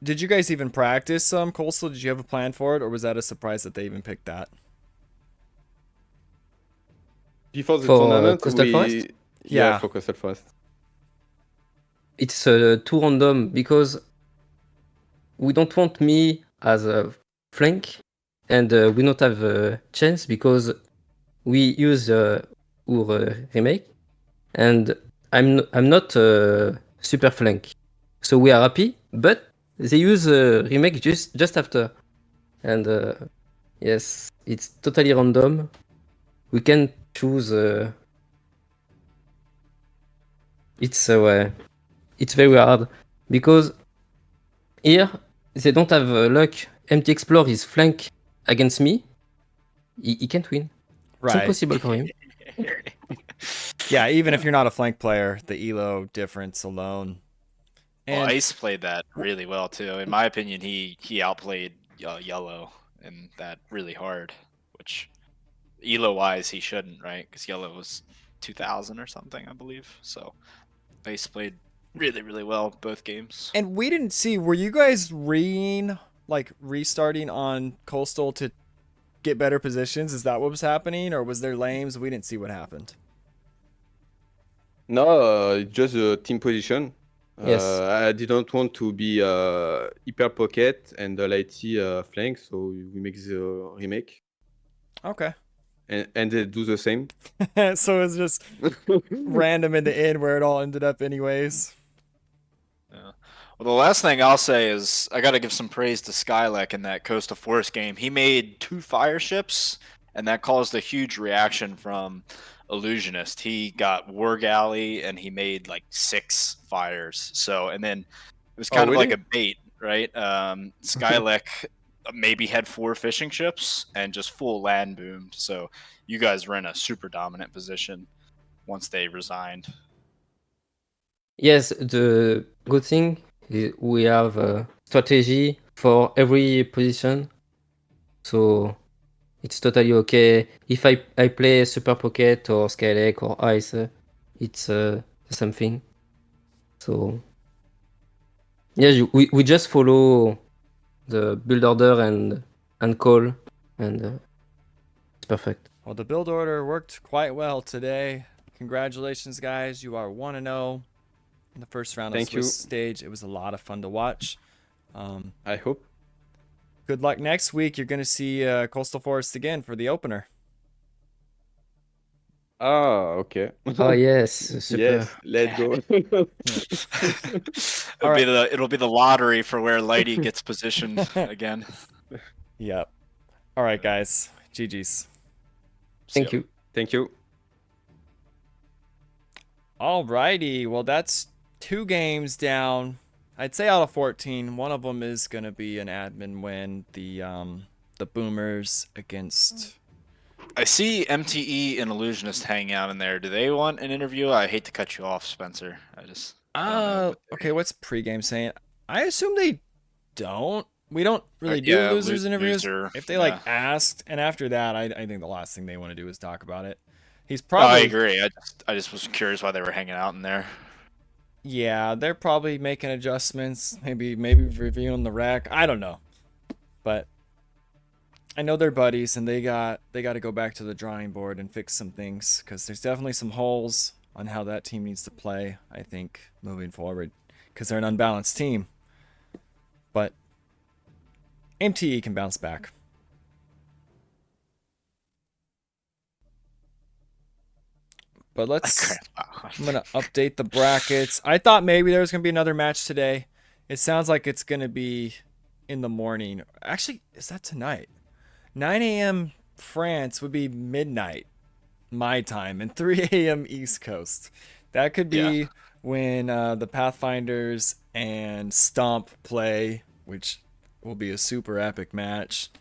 Did you guys even practice Coastal? Did you have a plan for it, or was that a surprise that they even picked that? Before the For, tournament, Coastal Forest? Yeah. for Coastal Forest. It's too random because we don't want me as a flank, and we don't have a chance because we use our remake, and I'm not super flank, so we are happy. But they use remake just after, and yes, it's totally random. We can choose. It's very hard because here they don't have luck. Empty Explore is flank against me. He can't win. It's Right. impossible for him. Yeah, even if you're not a flank player, the elo difference alone. Well, And Ice played that really well too. In my opinion, he outplayed Yellow and that really hard, which elo wise he shouldn't, right? Because Yellow was 2000 or something, I believe. So Ice played really well both games. and we didn't see. Were you guys restarting on Coastal to get better positions? Is that what was happening, or was there lames? We didn't see what happened. No, it's just a team position. Yes. I didn't want to be hyper pocket and the lighty flank, so we make the remake, Okay. and they do the same. So it's just random in the end where it all ended up anyways. Yeah. Well, the last thing I'll say is I got to give some praise to Skylek in that Coastal Force game. He made 2 fire ships, and that caused a huge reaction from Illusionist. He got War Galley, and he made like 6 fires. So, and then it was Oh, kind of like really? a bait, right? Skylek maybe had 4 fishing ships and just full land boomed. So you guys were in a super dominant position once they resigned. Yes, the good thing is we have a strategy for every position, so it's totally okay. If I play Super Pocket or Skylake or Ice, it's the same thing. So yes, we just follow the build order and call, and it's perfect. Well, the build order worked quite well today. Congratulations, guys. You are 1-0 in the first round of Thank Swiss you. stage. It was a lot of fun to watch. I hope. Good luck next week. You're going to see Coastal Forest again for the opener. Ah, okay. Oh yes, super. Yes, let's go. It'll be the lottery for where Lighty gets positioned again. Yep. All right, guys. GG's. Thank you. Thank you. Alrighty. Well, that's 2 games down. I'd say out of 14, one of them is going to be an admin win. The Boomers against... I see MTE and Illusionist hanging out in there. Do they want an interview? I hate to cut you off, Spencer. I just don't know. Okay, what's pregame saying? I assume they don't. We don't really do yeah, losers interviews. loser, If they yeah. like asked, and after that, I think the last thing they want to do is talk about it. He's I probably agree. I just was curious why they were hanging out in there. yeah, they're probably making adjustments, maybe reviewing the rack. I don't know, but I know they're buddies, and they got to go back to the drawing board and fix some things because there's definitely some holes on how that team needs to play. I think moving forward because they're an unbalanced team, but MTE can bounce back. But let's. I'm gonna update the brackets. I thought maybe there was gonna be another match today. It sounds like it's gonna be in the morning. Actually, is that tonight? 9 a.m. France would be midnight my time and 3 a.m. East Coast. That could be when the Pathfinders and Stomp play, which will be a super epic match.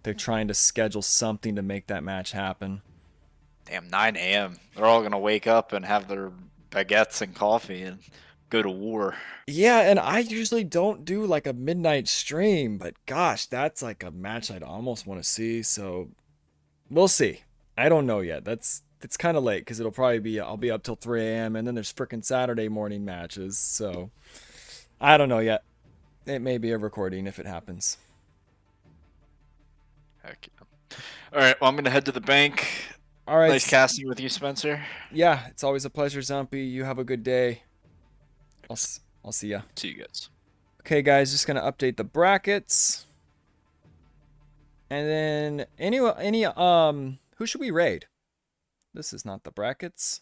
They're trying to schedule something to make that match happen. Damn, 9 a.m. They're all gonna wake up and have their baguettes and coffee and go to war. Yeah, and I usually don't do like a midnight stream, but gosh, that's like a match I'd almost want to see. So we'll see. I don't know yet. It's kind of late because it'll probably be I'll be up till 3 a.m. and then there's freaking Saturday morning matches. So I don't know yet. It may be a recording if it happens. Heck yeah. All right, well, I'm gonna head to the bank. All right. Nice casting with you, Spencer. Yeah, it's always a pleasure, Zumpy. You have a good day. I'll see ya. See you guys. Okay, guys, just gonna update the brackets. And then any who should we raid? This is not the brackets.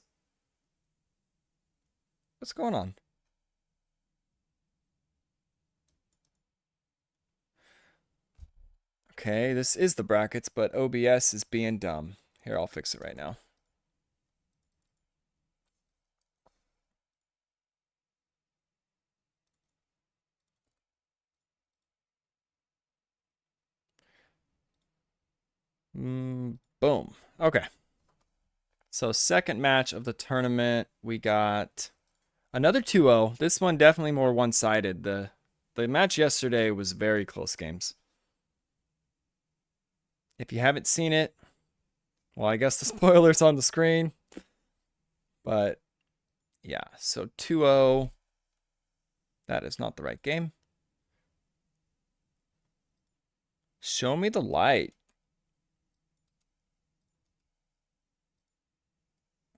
What's going on? Okay, this is the brackets, but OBS is being dumb. Here, I'll fix it right now. Boom. Okay. So second match of the tournament, we got another 2-0. This one definitely more one-sided. The match yesterday was very close games. If you haven't seen it, well, I guess the spoiler's on the screen. But yeah, so 2-0. That is not the right game. Show me the light.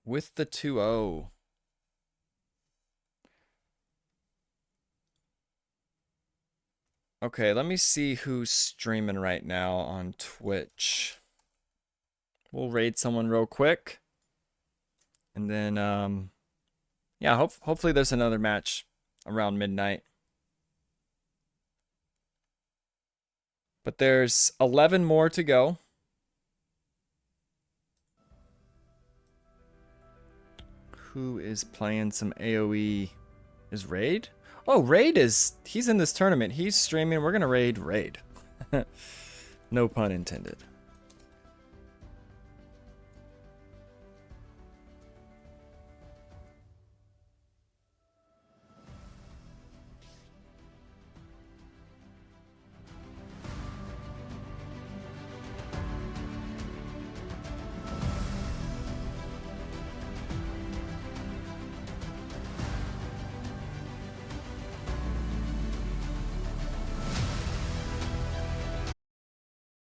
With the 2-0. Okay, let me see who's streaming right now on Twitch. We'll raid someone real quick. And then, yeah, hopefully there's another match around midnight. But there's 11 more to go. Who is playing some AoE? Is Raid? Oh, he's in this tournament. He's streaming. We're going to raid Raid. No pun intended.